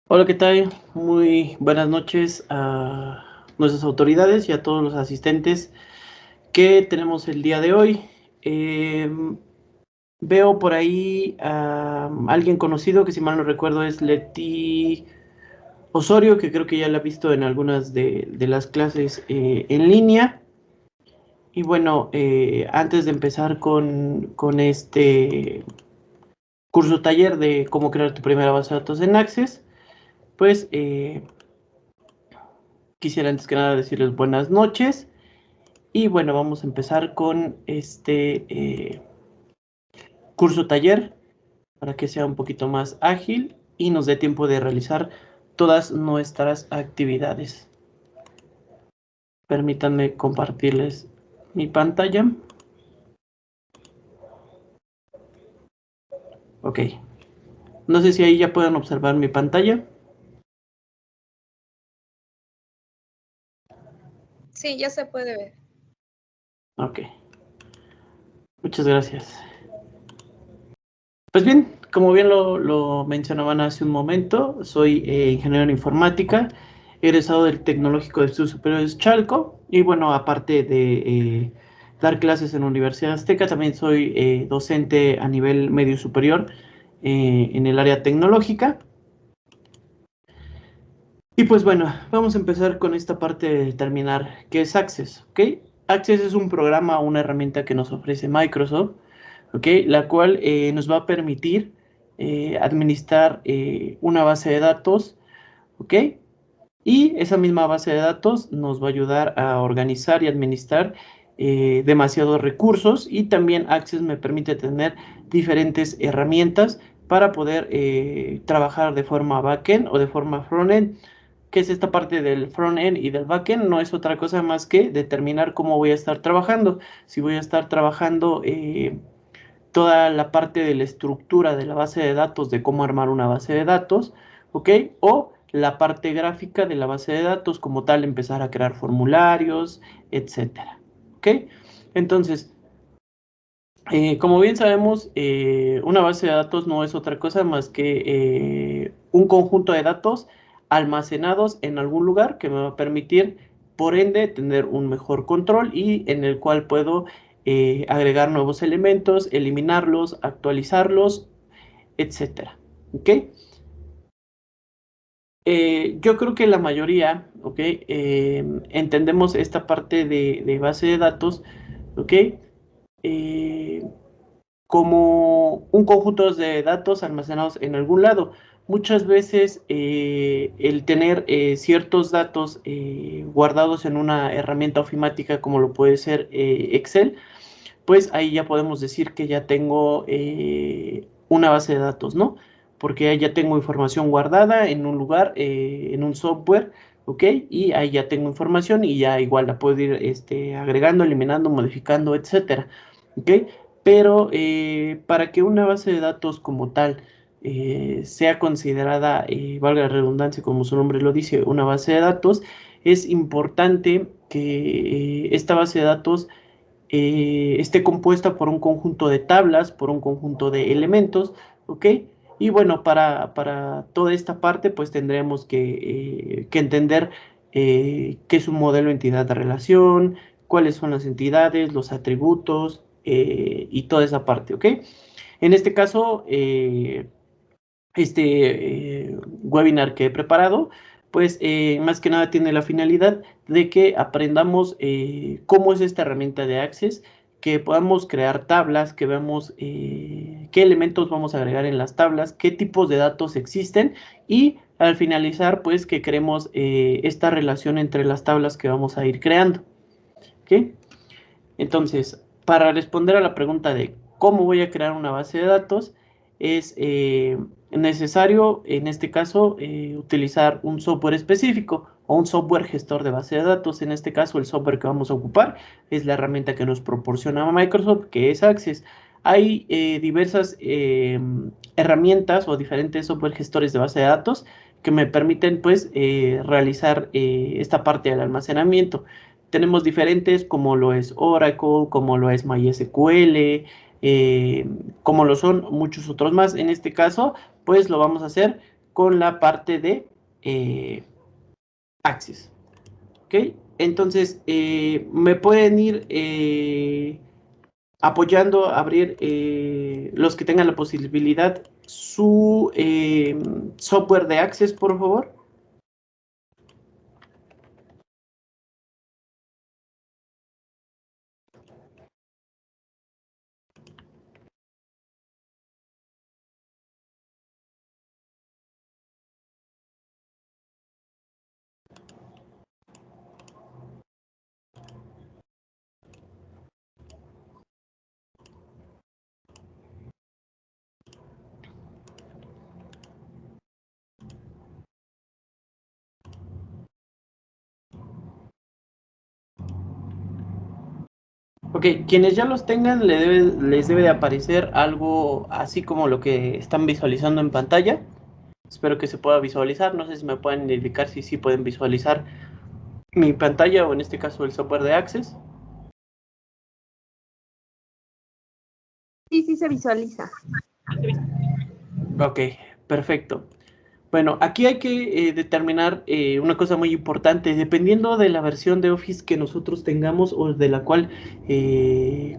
Hola, ¿qué tal? Muy buenas noches a nuestras autoridades y a todos los asistentes que tenemos el día de hoy. Veo por ahí a alguien conocido que, si mal no recuerdo, es Leti Osorio, que creo que ya la he visto en algunas de las clases en línea. Y bueno, antes de empezar con este curso taller de cómo crear tu primera base de datos en Access, pues quisiera antes que nada decirles buenas noches. Y bueno, vamos a empezar con este curso taller para que sea un poquito más ágil y nos dé tiempo de realizar todas nuestras actividades. Permítanme compartirles mi pantalla. Ok. No sé si ahí ya pueden observar mi pantalla. Sí, ya se puede ver. Ok. Muchas gracias. Pues bien, como bien lo mencionaban hace un momento, soy ingeniero en informática, egresado del Tecnológico de Estudios Superiores Chalco, y bueno, aparte de dar clases en la Universidad Azteca, también soy docente a nivel medio superior en el área tecnológica. Y pues bueno, vamos a empezar con esta parte de determinar qué es Access, ¿ok? Access es un programa, una herramienta que nos ofrece Microsoft, ¿ok? La cual nos va a permitir administrar una base de datos, ¿ok? Y esa misma base de datos nos va a ayudar a organizar y administrar demasiados recursos, y también Access me permite tener diferentes herramientas para poder trabajar de forma backend o de forma frontend. ¿Qué es esta parte del front-end y del back-end? No es otra cosa más que determinar cómo voy a estar trabajando. Si voy a estar trabajando toda la parte de la estructura de la base de datos, de cómo armar una base de datos, ¿ok? O la parte gráfica de la base de datos, como tal, empezar a crear formularios, etcétera, ¿ok? Entonces, como bien sabemos, una base de datos no es otra cosa más que un conjunto de datos almacenados en algún lugar que me va a permitir, por ende, tener un mejor control y en el cual puedo agregar nuevos elementos, eliminarlos, actualizarlos, etcétera. ¿Ok? Yo creo que la mayoría, ¿ok? Entendemos esta parte de base de datos, ¿ok? Eh, como un conjunto de datos almacenados en algún lado. Muchas veces el tener ciertos datos guardados en una herramienta ofimática como lo puede ser Excel, pues ahí ya podemos decir que ya tengo una base de datos, ¿no? Porque ahí ya tengo información guardada en un lugar, en un software, ¿ok? Y ahí ya tengo información y ya igual la puedo ir agregando, eliminando, modificando, etcétera, ¿ok? Pero para que una base de datos como tal sea considerada, valga la redundancia, como su nombre lo dice, una base de datos, es importante que esta base de datos esté compuesta por un conjunto de tablas, por un conjunto de elementos, ¿ok? Y bueno, para toda esta parte, pues tendremos que entender qué es un modelo entidad de relación, cuáles son las entidades, los atributos y toda esa parte, ¿ok? En este caso, webinar que he preparado, pues más que nada tiene la finalidad de que aprendamos cómo es esta herramienta de Access, que podamos crear tablas, que veamos qué elementos vamos a agregar en las tablas, qué tipos de datos existen, y al finalizar, pues que creemos esta relación entre las tablas que vamos a ir creando. ¿Ok? Entonces, para responder a la pregunta de cómo voy a crear una base de datos, es necesario, en este caso, utilizar un software específico o un software gestor de base de datos. En este caso, el software que vamos a ocupar es la herramienta que nos proporciona Microsoft, que es Access. Hay diversas herramientas o diferentes software gestores de base de datos que me permiten, pues, realizar esta parte del almacenamiento. Tenemos diferentes, como lo es Oracle, como lo es MySQL, como lo son muchos otros más. En este caso, pues lo vamos a hacer con la parte de Access. ¿Ok? Entonces, me pueden ir apoyando a abrir los que tengan la posibilidad su software de Access, por favor. Ok, quienes ya los tengan les debe de aparecer algo así como lo que están visualizando en pantalla. Espero que se pueda visualizar. No sé si me pueden indicar si sí pueden visualizar mi pantalla o en este caso el software de Access. Sí, sí se visualiza. Ok, perfecto. Bueno, aquí hay que determinar una cosa muy importante. Dependiendo de la versión de Office que nosotros tengamos o de la cual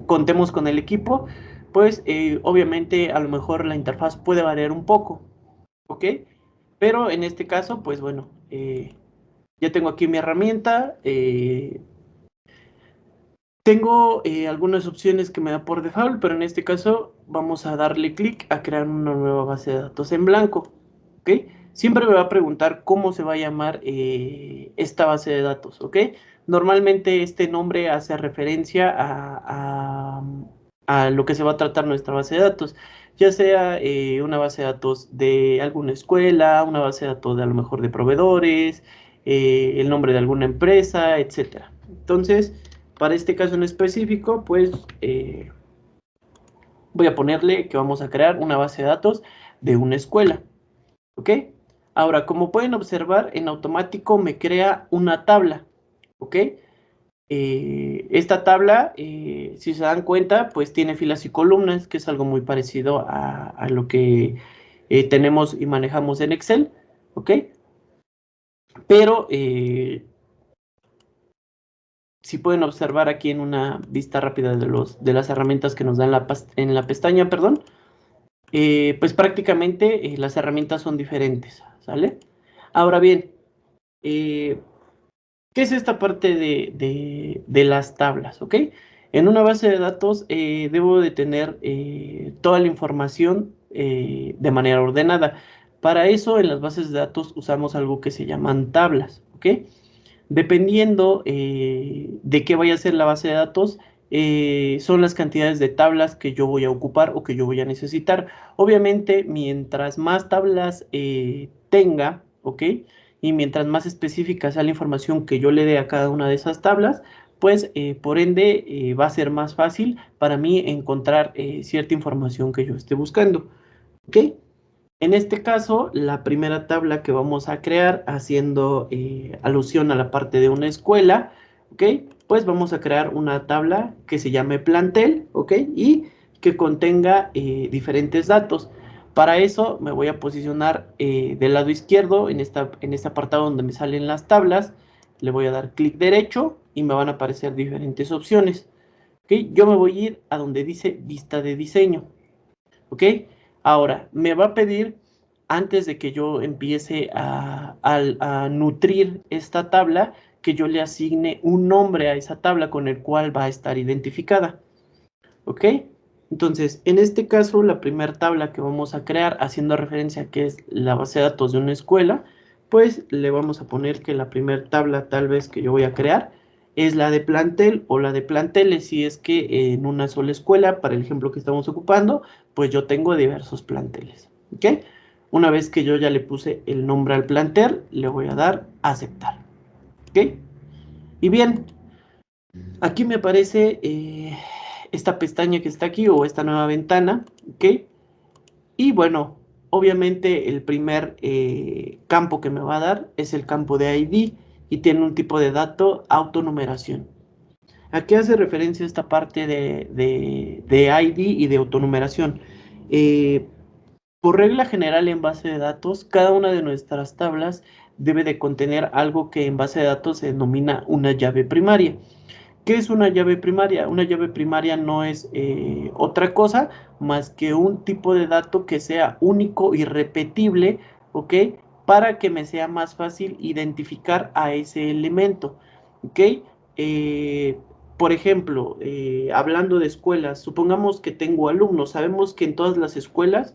contemos con el equipo, pues obviamente a lo mejor la interfaz puede variar un poco, ¿ok? Pero en este caso, pues bueno, ya tengo aquí mi herramienta. Tengo algunas opciones que me da por default, pero en este caso vamos a darle clic a crear una nueva base de datos en blanco. ¿Ok? Siempre me va a preguntar cómo se va a llamar esta base de datos. ¿Ok? Normalmente este nombre hace referencia a lo que se va a tratar nuestra base de datos, ya sea una base de datos de alguna escuela, una base de datos de a lo mejor de proveedores, el nombre de alguna empresa, etcétera. Entonces, para este caso en específico, pues voy a ponerle que vamos a crear una base de datos de una escuela. ¿Ok? Ahora, como pueden observar, en automático me crea una tabla. ¿Ok? Esta tabla, si se dan cuenta, pues tiene filas y columnas, que es algo muy parecido a lo que tenemos y manejamos en Excel. ¿Ok? Pero si pueden observar aquí en una vista rápida de las herramientas que nos dan en la pestaña, perdón, pues prácticamente las herramientas son diferentes, ¿sale? Ahora bien, ¿qué es esta parte de las tablas? ¿Ok? En una base de datos debo de tener toda la información de manera ordenada. Para eso en las bases de datos usamos algo que se llaman tablas, ¿ok? Dependiendo de qué vaya a ser la base de datos, son las cantidades de tablas que yo voy a ocupar o que yo voy a necesitar. Obviamente, mientras más tablas tenga, ¿ok? Y mientras más específica sea la información que yo le dé a cada una de esas tablas, pues por ende va a ser más fácil para mí encontrar cierta información que yo esté buscando, ¿ok? En este caso, la primera tabla que vamos a crear, haciendo alusión a la parte de una escuela, ¿ok? Pues vamos a crear una tabla que se llame plantel, ¿ok? Y que contenga diferentes datos. Para eso me voy a posicionar del lado izquierdo, en este apartado donde me salen las tablas, le voy a dar clic derecho y me van a aparecer diferentes opciones. ¿Ok? Yo me voy a ir a donde dice vista de diseño. ¿Ok? Ahora, me va a pedir, antes de que yo empiece a nutrir esta tabla, que yo le asigne un nombre a esa tabla con el cual va a estar identificada. ¿Ok? Entonces, en este caso, la primera tabla que vamos a crear, haciendo referencia a que es la base de datos de una escuela, pues le vamos a poner que la primera tabla tal vez que yo voy a crear es la de plantel o la de planteles, si es que en una sola escuela, para el ejemplo que estamos ocupando, pues yo tengo diversos planteles. ¿Ok? Una vez que yo ya le puse el nombre al plantel, le voy a dar a aceptar. ¿Ok? Y bien, aquí me aparece esta pestaña que está aquí o esta nueva ventana, ¿ok? Y bueno, obviamente el primer campo que me va a dar es el campo de ID y tiene un tipo de dato autonumeración. ¿A qué hace referencia esta parte de ID y de autonumeración? Por regla general en base de datos, cada una de nuestras tablas debe de contener algo que en base de datos se denomina una llave primaria. ¿Qué es una llave primaria? Una llave primaria no es otra cosa más que un tipo de dato que sea único y repetible, ¿ok? Para que me sea más fácil identificar a ese elemento, ¿ok? Eh, por ejemplo, hablando de escuelas, supongamos que tengo alumnos. Sabemos que en todas las escuelas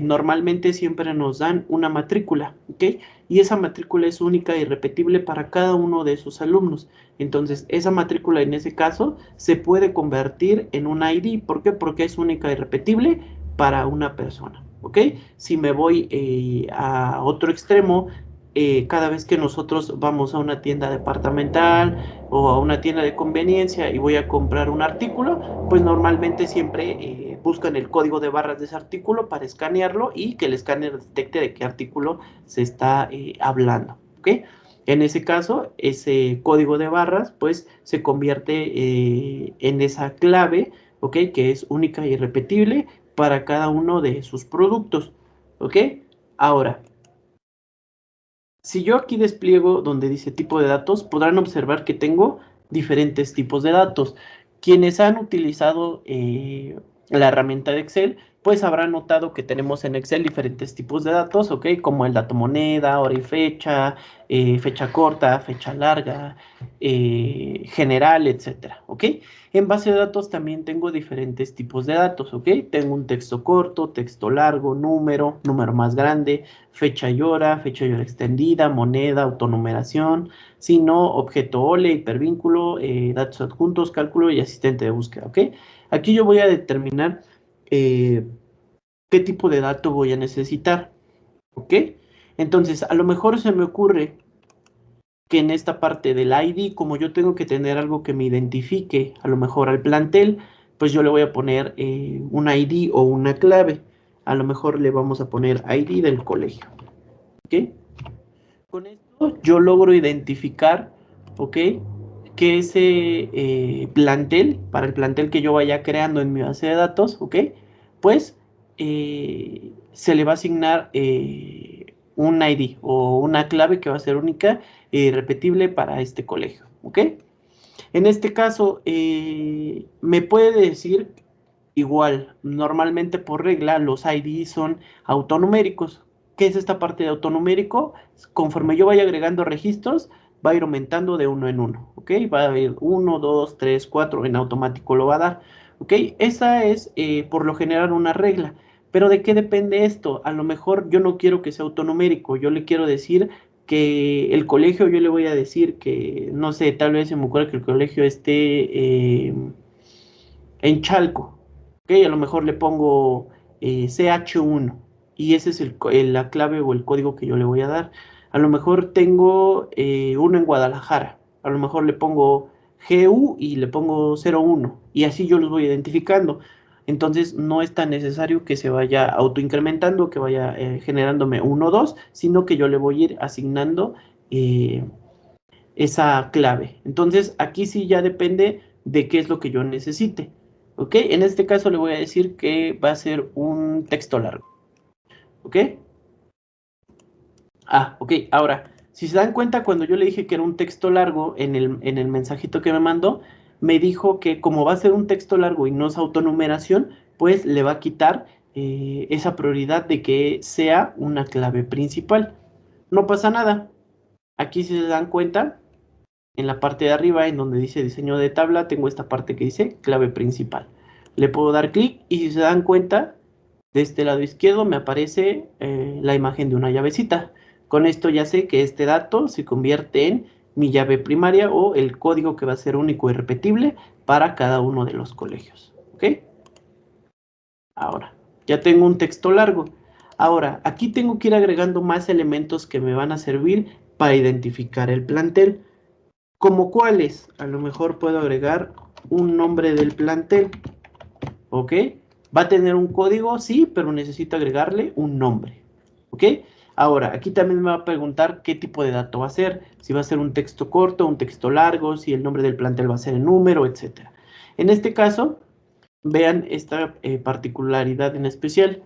normalmente siempre nos dan una matrícula, ¿ok? Y esa matrícula es única y repetible para cada uno de sus alumnos. Entonces, esa matrícula en ese caso se puede convertir en un ID. ¿Por qué? Porque es única y repetible para una persona. ¿Ok? Si me voy a otro extremo, cada vez que nosotros vamos a una tienda departamental o a una tienda de conveniencia y voy a comprar un artículo, pues normalmente siempre buscan el código de barras de ese artículo para escanearlo y que el escáner detecte de qué artículo se está hablando. ¿Ok? En ese caso, ese código de barras, pues, se convierte en esa clave, ¿ok? Que es única y irrepetible para cada uno de sus productos, ¿ok? Ahora, si yo aquí despliego donde dice tipo de datos, podrán observar que tengo diferentes tipos de datos. Quienes han utilizado la herramienta de Excel, pues habrán notado que tenemos en Excel diferentes tipos de datos, ¿ok? Como el dato moneda, hora y fecha corta, fecha larga, general, etcétera, ¿ok? En base de datos también tengo diferentes tipos de datos, ¿ok? Tengo un texto corto, texto largo, número más grande, fecha y hora extendida, moneda, autonumeración, sino objeto OLE, hipervínculo, datos adjuntos, cálculo y asistente de búsqueda, ¿ok? Aquí yo voy a determinar eh, qué tipo de dato voy a necesitar, ¿ok? Entonces, a lo mejor se me ocurre que en esta parte del ID, como yo tengo que tener algo que me identifique, a lo mejor al plantel, pues yo le voy a poner un ID o una clave. A lo mejor le vamos a poner ID del colegio, ¿ok? Con esto yo logro identificar, ¿ok? Que ese plantel, para el plantel que yo vaya creando en mi base de datos, ¿ok? Pues se le va a asignar un ID o una clave que va a ser única y repetible para este colegio, ¿ok? En este caso, me puede decir igual, normalmente por regla los IDs son autonuméricos. ¿Qué es esta parte de autonumérico? Conforme yo vaya agregando registros, va a ir aumentando de uno en uno, ¿ok? Va a ir 1, 2, 3, 4, en automático lo va a dar, ¿ok? Esa es por lo general una regla. Pero ¿de qué depende esto? A lo mejor yo no quiero que sea autonumérico, yo le quiero decir que el colegio, yo le voy a decir que, no sé, tal vez se me ocurra que el colegio esté en Chalco, ¿ok? A lo mejor le pongo CH1 y ese es la clave o el código que yo le voy a dar. A lo mejor tengo uno en Guadalajara, a lo mejor le pongo GU y le pongo 01 y así yo los voy identificando. Entonces no es tan necesario que se vaya autoincrementando, que vaya generándome 1 o 2, sino que yo le voy a ir asignando eh, esa clave. Entonces, aquí sí ya depende de qué es lo que yo necesite. ¿Ok? En este caso le voy a decir que va a ser un texto largo. ¿Ok? Ok. Ahora, si se dan cuenta, cuando yo le dije que era un texto largo en el mensajito que me mandó, me dijo que como va a ser un texto largo y no es autonumeración, pues le va a quitar esa prioridad de que sea una clave principal. No pasa nada. Aquí si se dan cuenta, en la parte de arriba, en donde dice diseño de tabla, tengo esta parte que dice clave principal. Le puedo dar clic y si se dan cuenta, de este lado izquierdo me aparece la imagen de una llavecita. Con esto ya sé que este dato se convierte en mi llave primaria o el código que va a ser único y repetible para cada uno de los colegios. ¿Ok? Ahora, ya tengo un texto largo. Ahora, aquí tengo que ir agregando más elementos que me van a servir para identificar el plantel. ¿Como cuáles? A lo mejor puedo agregar un nombre del plantel, ¿ok? ¿Va a tener un código? Sí, pero necesito agregarle un nombre, ¿ok? Ahora, aquí también me va a preguntar qué tipo de dato va a ser, si va a ser un texto corto, un texto largo, si el nombre del plantel va a ser el número, etcétera. En este caso, vean esta particularidad en especial.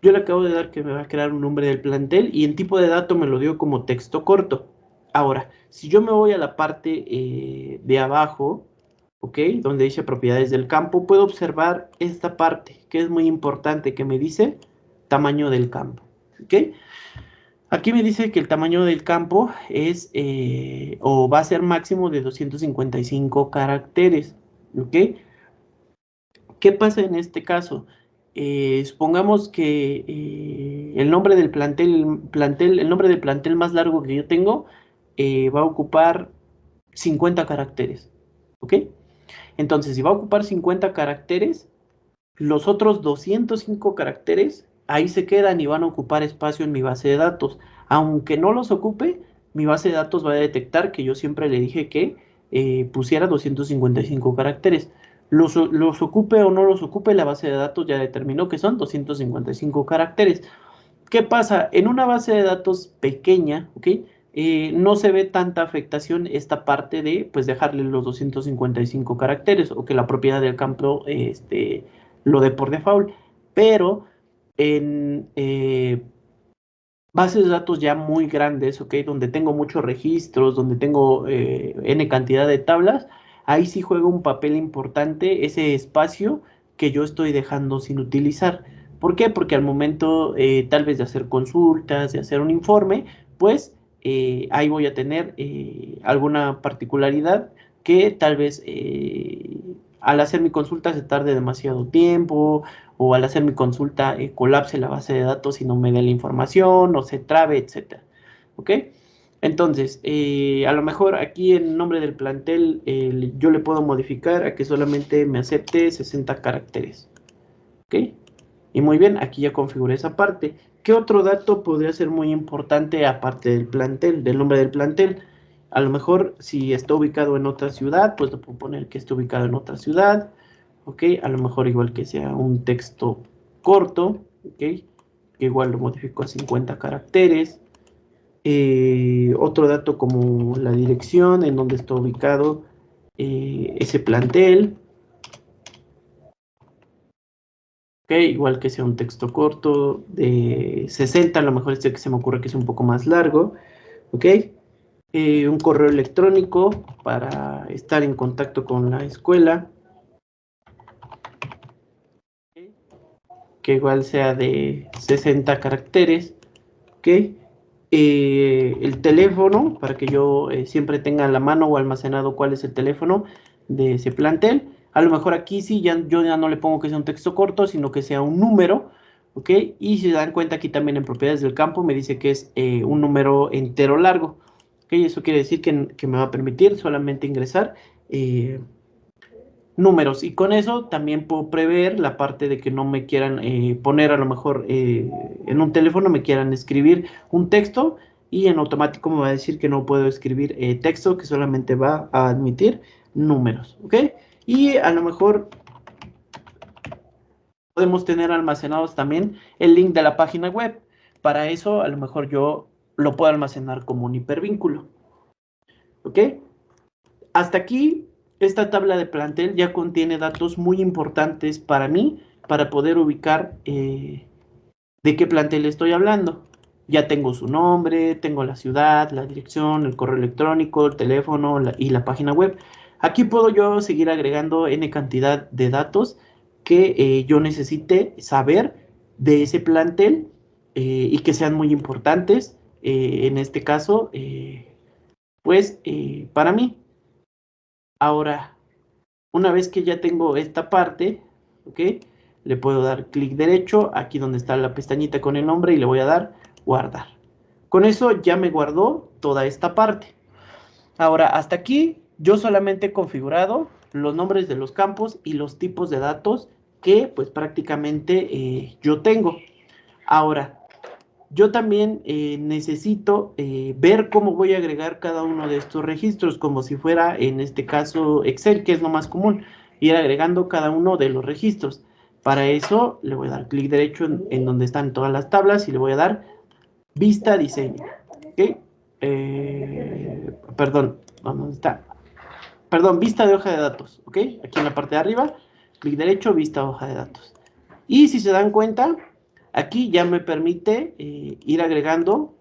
Yo le acabo de dar que me va a crear un nombre del plantel y en tipo de dato me lo dio como texto corto. Ahora, si yo me voy a la parte de abajo, ¿ok? Donde dice propiedades del campo, puedo observar esta parte, que es muy importante, que me dice tamaño del campo, ¿ok? Aquí me dice que el tamaño del campo es, o va a ser máximo de 255 caracteres, ¿ok? ¿Qué pasa en este caso? Supongamos que el nombre del el nombre del plantel más largo que yo tengo va a ocupar 50 caracteres, ¿ok? Entonces, si va a ocupar 50 caracteres, los otros 205 caracteres ahí se quedan y van a ocupar espacio en mi base de datos. Aunque no los ocupe, mi base de datos va a detectar que yo siempre le dije que pusiera 255 caracteres. Los ocupe o no los ocupe, la base de datos ya determinó que son 255 caracteres. ¿Qué pasa? En una base de datos pequeña, ¿ok? No se ve tanta afectación esta parte de, pues, dejarle los 255 caracteres o que la propiedad del campo, lo dé por default. Pero en bases de datos ya muy grandes, ¿ok? Donde tengo muchos registros, donde tengo N cantidad de tablas, ahí sí juega un papel importante ese espacio que yo estoy dejando sin utilizar. ¿Por qué? Porque al momento tal vez de hacer consultas, de hacer un informe, pues ahí voy a tener alguna particularidad que tal vez al hacer mi consulta se tarde demasiado tiempo o al hacer mi consulta colapse la base de datos y no me dé la información o se trabe, etcétera. ¿Ok? Entonces, a lo mejor aquí en nombre del plantel yo le puedo modificar a que solamente me acepte 60 caracteres. ¿Ok? Y muy bien, aquí ya configuré esa parte. ¿Qué otro dato podría ser muy importante aparte del plantel, del nombre del plantel? A lo mejor si está ubicado en otra ciudad, pues le puedo poner que está ubicado en otra ciudad. ¿Ok? A lo mejor igual que sea un texto corto, ¿ok? Que igual lo modifico a 50 caracteres. Otro dato como la dirección en donde está ubicado ese plantel, ¿ok? Igual que sea un texto corto de 60, a lo mejor este que se me ocurre que es un poco más largo, ¿ok? Un correo electrónico para estar en contacto con la escuela, que igual sea de 60 caracteres, ¿ok? El teléfono, para que yo siempre tenga a la mano o almacenado cuál es el teléfono de ese plantel. A lo mejor aquí sí, yo ya no le pongo que sea un texto corto, sino que sea un número, ¿ok? Y si se dan cuenta aquí también en propiedades del campo me dice que es un número entero largo, ¿ok? Eso quiere decir que me va a permitir solamente ingresar números y con eso también puedo prever la parte de que no me quieran poner a lo mejor en un teléfono me quieran escribir un texto y en automático me va a decir que no puedo escribir texto, que solamente va a admitir números, ¿ok? Y a lo mejor podemos tener almacenados también el link de la página web. Para eso a lo mejor yo lo puedo almacenar como un hipervínculo, ¿ok? Hasta aquí, esta tabla de plantel ya contiene datos muy importantes para mí, para poder ubicar de qué plantel estoy hablando. Ya tengo su nombre, tengo la ciudad, la dirección, el correo electrónico, el teléfono y la página web. Aquí puedo yo seguir agregando N cantidad de datos que yo necesite saber de ese plantel y que sean muy importantes. En este caso, pues para mí. Ahora, una vez que ya tengo esta parte, ¿ok? Le puedo dar clic derecho aquí donde está la pestañita con el nombre y le voy a dar guardar. Con eso ya me guardó toda esta parte. Ahora, hasta aquí yo solamente he configurado los nombres de los campos y los tipos de datos que pues prácticamente yo tengo. Ahora, yo también necesito ver cómo voy a agregar cada uno de estos registros, como si fuera en este caso Excel, que es lo más común, ir agregando cada uno de los registros. Para eso le voy a dar clic derecho en donde están todas las tablas y le voy a dar vista diseño. ¿Ok? Perdón, ¿dónde está? Perdón, vista de hoja de datos. ¿Ok? Aquí en la parte de arriba, clic derecho, vista hoja de datos. Y si se dan cuenta, Aquí ya me permite ir agregando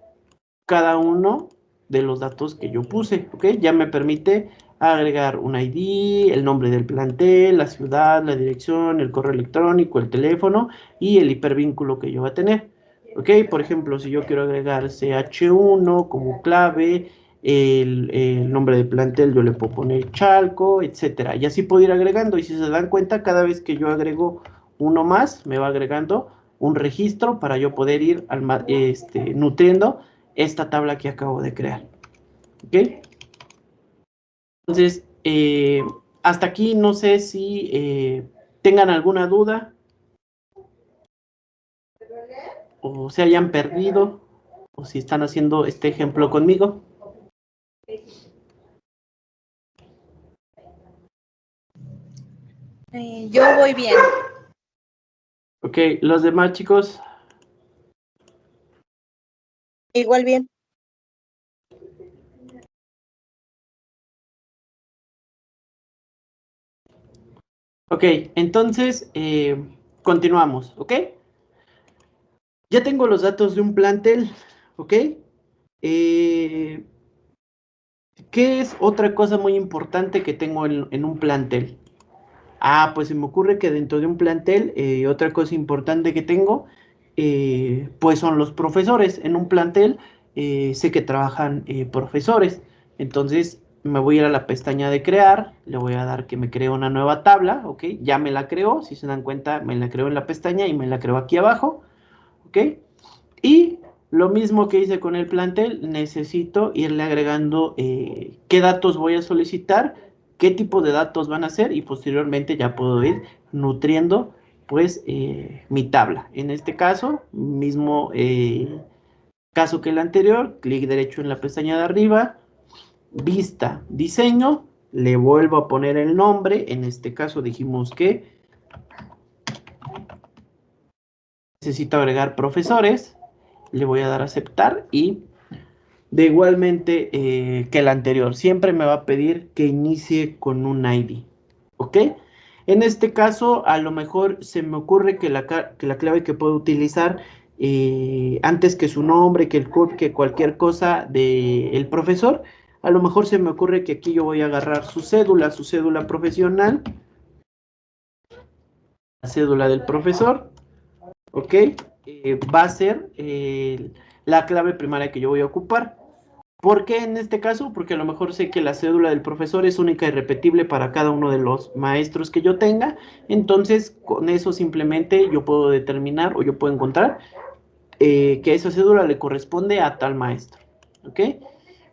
cada uno de los datos que yo puse, ¿ok? Ya me permite agregar un ID, el nombre del plantel, la ciudad, la dirección, el correo electrónico, el teléfono y el hipervínculo que yo va a tener, ¿ok? Por ejemplo, si yo quiero agregar CH1 como clave, el nombre del plantel yo le puedo poner Chalco, etcétera. Y así puedo ir agregando. Y si se dan cuenta, cada vez que yo agrego uno más, me va agregando un registro para yo poder ir nutriendo esta tabla que acabo de crear. ¿Ok? Entonces, hasta aquí no sé si tengan alguna duda o se hayan perdido o si están haciendo este ejemplo conmigo. Yo voy bien. Ok, los demás chicos. Igual bien. Ok, entonces continuamos, ¿ok? Ya tengo los datos de un plantel, ¿ok? ¿Qué es otra cosa muy importante que tengo en un plantel? Ah, pues se me ocurre que dentro de un plantel, otra cosa importante que tengo, pues son los profesores. En un plantel sé que trabajan profesores. Entonces me voy a ir a la pestaña de crear, le voy a dar que me cree una nueva tabla, ¿ok? Ya me la creó, si se dan cuenta, me la creó en la pestaña y me la creó aquí abajo, ¿ok? Y lo mismo que hice con el plantel, necesito irle agregando qué datos voy a solicitar, qué tipo de datos van a ser y posteriormente ya puedo ir nutriendo pues mi tabla. En este caso, mismo caso que el anterior, clic derecho en la pestaña de arriba, vista, diseño, le vuelvo a poner el nombre, en este caso dijimos que necesito agregar profesores, le voy a dar a aceptar y de igualmente que el anterior, siempre me va a pedir que inicie con un ID, ¿ok? En este caso, a lo mejor se me ocurre que la clave que puedo utilizar antes que su nombre, que el CURP, que cualquier cosa del profesor, a lo mejor se me ocurre que aquí yo voy a agarrar su cédula profesional, la cédula del profesor, ¿ok? Va a ser la clave primaria que yo voy a ocupar. ¿Por qué en este caso? Porque a lo mejor sé que la cédula del profesor es única y repetible para cada uno de los maestros que yo tenga. Entonces, con eso simplemente yo puedo determinar o yo puedo encontrar que esa cédula le corresponde a tal maestro. ¿Ok?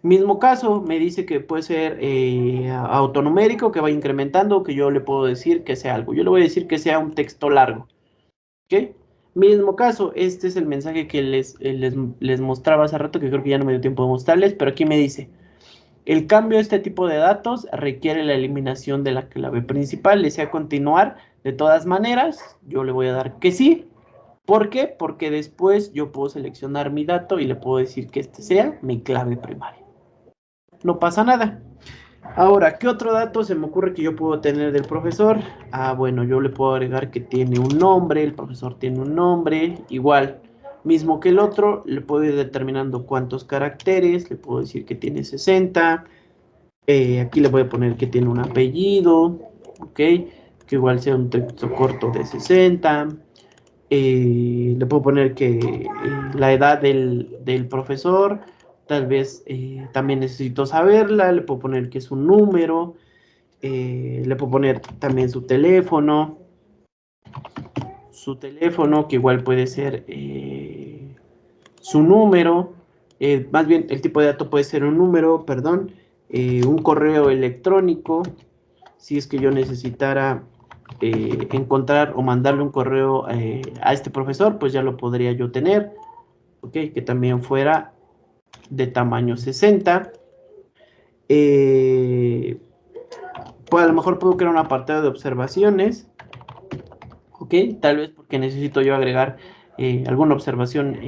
Mismo caso, me dice que puede ser autonumérico, que va incrementando, que yo le puedo decir que sea algo. Yo le voy a decir que sea un texto largo. ¿Ok? Mismo caso, este es el mensaje que les mostraba hace rato, que creo que ya no me dio tiempo de mostrarles, pero aquí me dice, el cambio de este tipo de datos requiere la eliminación de la clave principal. Le desea continuar. De todas maneras, yo le voy a dar que sí. ¿Por qué? Porque después yo puedo seleccionar mi dato y le puedo decir que este sea mi clave primaria. No pasa nada. Ahora, ¿qué otro dato se me ocurre que yo puedo tener del profesor? Ah, bueno, yo le puedo agregar que tiene un nombre, el profesor tiene un nombre, igual, mismo que el otro, le puedo ir determinando cuántos caracteres, le puedo decir que tiene 60, aquí le voy a poner que tiene un apellido, ok, que igual sea un texto corto de 60, le puedo poner que la edad del profesor, tal vez también necesito saberla, le puedo poner que es un número, le puedo poner también su teléfono que igual puede ser su número, más bien el tipo de dato puede ser un número, perdón, un correo electrónico, si es que yo necesitara encontrar o mandarle un correo a este profesor, pues ya lo podría yo tener, ok, que también fuera de tamaño 60. Pues a lo mejor puedo crear un apartado de observaciones, ok, tal vez porque necesito yo agregar alguna observación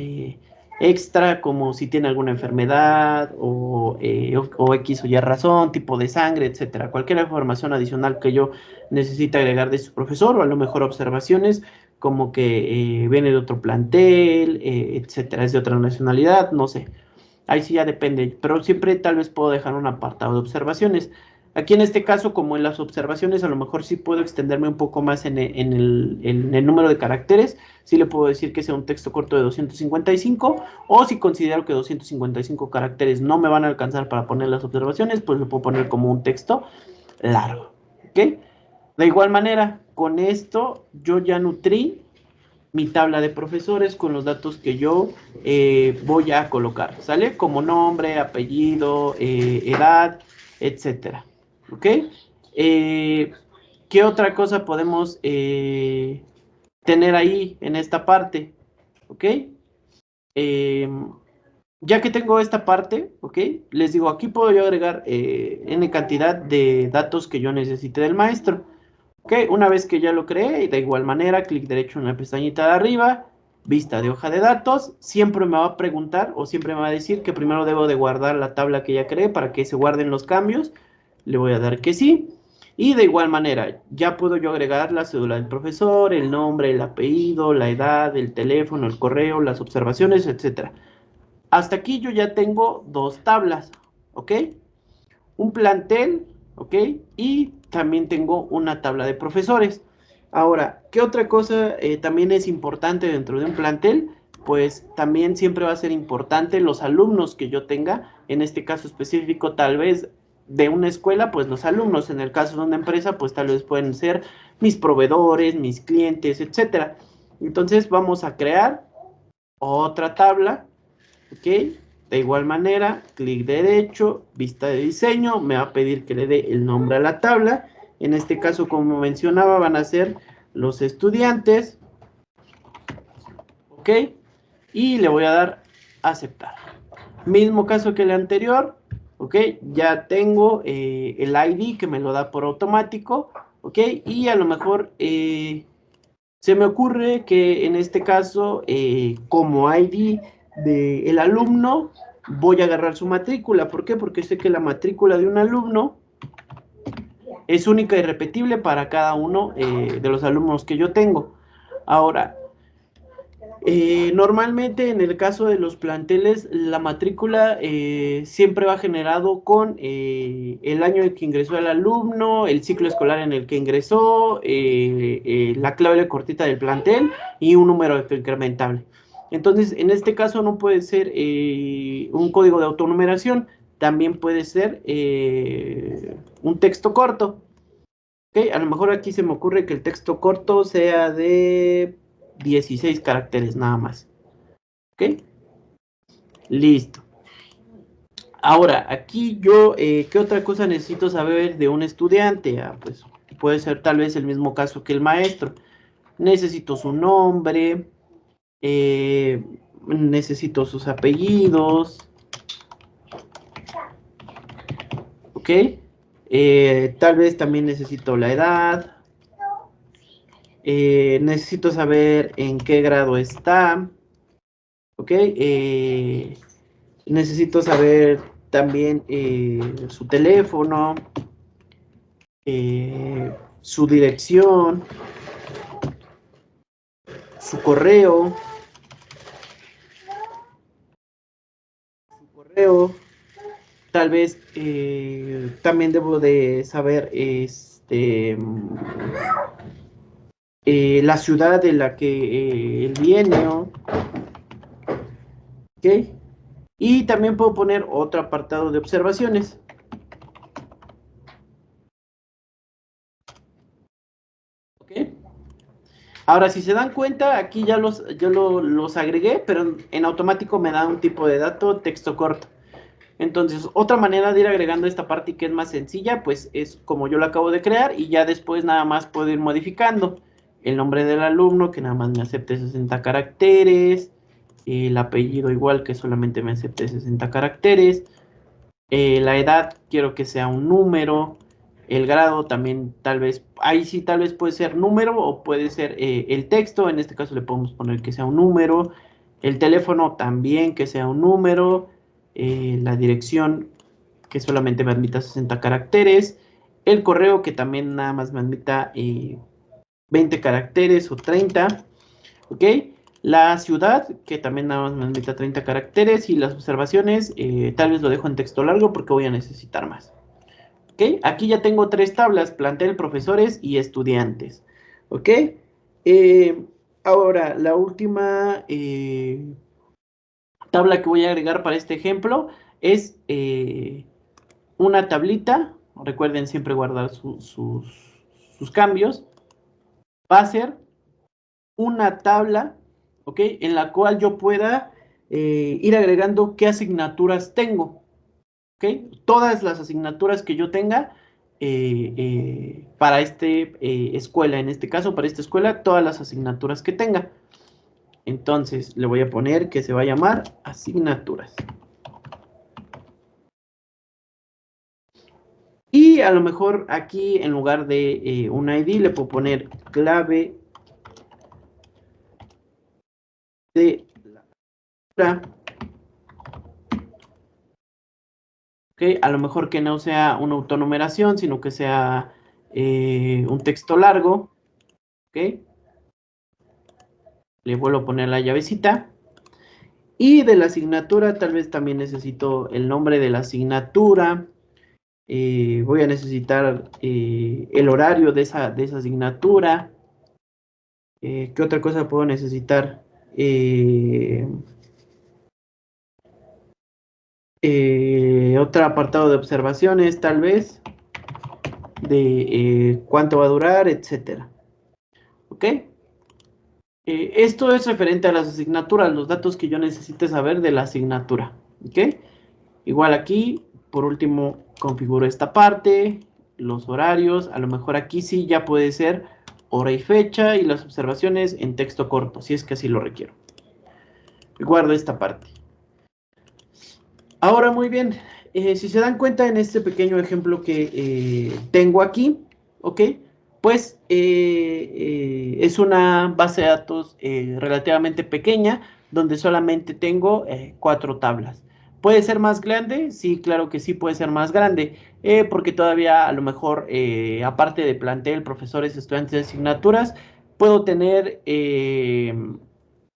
extra, como si tiene alguna enfermedad o X o Y razón, tipo de sangre, etcétera. Cualquier información adicional que yo necesite agregar de su profesor o a lo mejor observaciones, como que viene de otro plantel, etcétera, es de otra nacionalidad, no sé. Ahí sí ya depende, pero siempre tal vez puedo dejar un apartado de observaciones. Aquí en este caso, como en las observaciones, a lo mejor sí puedo extenderme un poco más en el número de caracteres. Sí le puedo decir que sea un texto corto de 255, o si considero que 255 caracteres no me van a alcanzar para poner las observaciones, pues lo puedo poner como un texto largo. ¿Ok? De igual manera, con esto yo ya nutrí mi tabla de profesores con los datos que yo voy a colocar, ¿sale? Como nombre, apellido, edad, etcétera. ¿Ok? ¿Qué otra cosa podemos tener ahí en esta parte? ¿Ok? Eh, ya que tengo esta parte, ¿ok? Les digo, aquí puedo yo agregar n cantidad de datos que yo necesite del maestro. Ok, una vez que ya lo creé, de igual manera, clic derecho en la pestañita de arriba, vista de hoja de datos, siempre me va a preguntar o siempre me va a decir que primero debo de guardar la tabla que ya creé para que se guarden los cambios. Le voy a dar que sí. Y de igual manera, ya puedo yo agregar la cédula del profesor, el nombre, el apellido, la edad, el teléfono, el correo, las observaciones, etcétera. Hasta aquí yo ya tengo dos tablas, ¿ok? Un plantel, ¿ok? Y también tengo una tabla de profesores. Ahora, ¿qué otra cosa también es importante dentro de un plantel? Pues también siempre va a ser importante los alumnos que yo tenga, en este caso específico tal vez de una escuela, pues los alumnos, en el caso de una empresa, pues tal vez pueden ser mis proveedores, mis clientes, etcétera. Entonces vamos a crear otra tabla, ¿ok? De igual manera, clic derecho, vista de diseño, me va a pedir que le dé el nombre a la tabla. En este caso, como mencionaba, van a ser los estudiantes, ¿ok? Y le voy a dar aceptar. Mismo caso que el anterior, ¿ok? Ya tengo el ID que me lo da por automático, ¿ok? Y a lo mejor se me ocurre que en este caso, como ID del alumno, voy a agarrar su matrícula. ¿Por qué? Porque sé que la matrícula de un alumno es única y repetible para cada uno de los alumnos que yo tengo. Ahora, normalmente en el caso de los planteles, la matrícula siempre va generado con el año en que ingresó el alumno, el ciclo escolar en el que ingresó, la clave cortita del plantel y un número incrementable. Entonces, en este caso no puede ser un código de autonumeración, también puede ser un texto corto. ¿Ok? A lo mejor aquí se me ocurre que el texto corto sea de 16 caracteres nada más. ¿Ok? Listo. Ahora, aquí yo, ¿qué otra cosa necesito saber de un estudiante? Pues puede ser tal vez el mismo caso que el maestro. Necesito su nombre, necesito sus apellidos, ¿ok? Tal vez también necesito la edad, necesito saber en qué grado está, ¿ok? Necesito saber también su teléfono, su dirección, su correo. Tal vez también debo de saber la ciudad de la que él viene, ¿ok? Y también puedo poner otro apartado de observaciones. ¿Ok? Ahora, si se dan cuenta, aquí ya los agregué, pero en automático me da un tipo de dato texto corto. Entonces, otra manera de ir agregando esta parte que es más sencilla, pues es como yo lo acabo de crear y ya después nada más puedo ir modificando el nombre del alumno, que nada más me acepte 60 caracteres, el apellido igual que solamente me acepte 60 caracteres, la edad quiero que sea un número, el grado también tal vez, ahí sí tal vez puede ser número o puede ser el texto, en este caso le podemos poner que sea un número, el teléfono también que sea un número, la dirección que solamente me admita 60 caracteres, el correo que también nada más me admita 20 caracteres o 30, ¿ok? La ciudad, que también nada más me limita a 30 caracteres, y las observaciones, tal vez lo dejo en texto largo porque voy a necesitar más. ¿Ok? Aquí ya tengo 3 tablas, plantel, profesores y estudiantes. ¿Ok? Ahora, la última tabla que voy a agregar para este ejemplo es una tablita. Recuerden siempre guardar sus cambios. Va a ser una tabla, ¿ok? En la cual yo pueda ir agregando qué asignaturas tengo, ¿ok? Todas las asignaturas que yo tenga para esta escuela, en este caso, para esta escuela, todas las asignaturas que tenga. Entonces, le voy a poner que se va a llamar asignaturas. Y a lo mejor aquí, en lugar de un ID, le puedo poner clave de la. ¿Ok? A lo mejor que no sea una autonumeración, sino que sea un texto largo. ¿Ok? Le vuelvo a poner la llavecita. Y de la asignatura, tal vez también necesito el nombre de la asignatura. Voy a necesitar el horario de esa asignatura. ¿Qué otra cosa puedo necesitar? Otro apartado de observaciones, tal vez, de cuánto va a durar, etcétera. ¿Ok? Esto es referente a las asignaturas, los datos que yo necesite saber de la asignatura. ¿Ok? Igual aquí, por último, configuro esta parte, los horarios. A lo mejor aquí sí ya puede ser hora y fecha y las observaciones en texto corto, si es que así lo requiero. Guardo esta parte. Ahora, muy bien, si se dan cuenta en este pequeño ejemplo que tengo aquí, ¿ok? Pues es una base de datos relativamente pequeña, donde solamente tengo 4 tablas. ¿Puede ser más grande? Sí, claro que sí puede ser más grande, porque todavía a lo mejor, aparte de plantel, profesores, estudiantes de asignaturas, puedo tener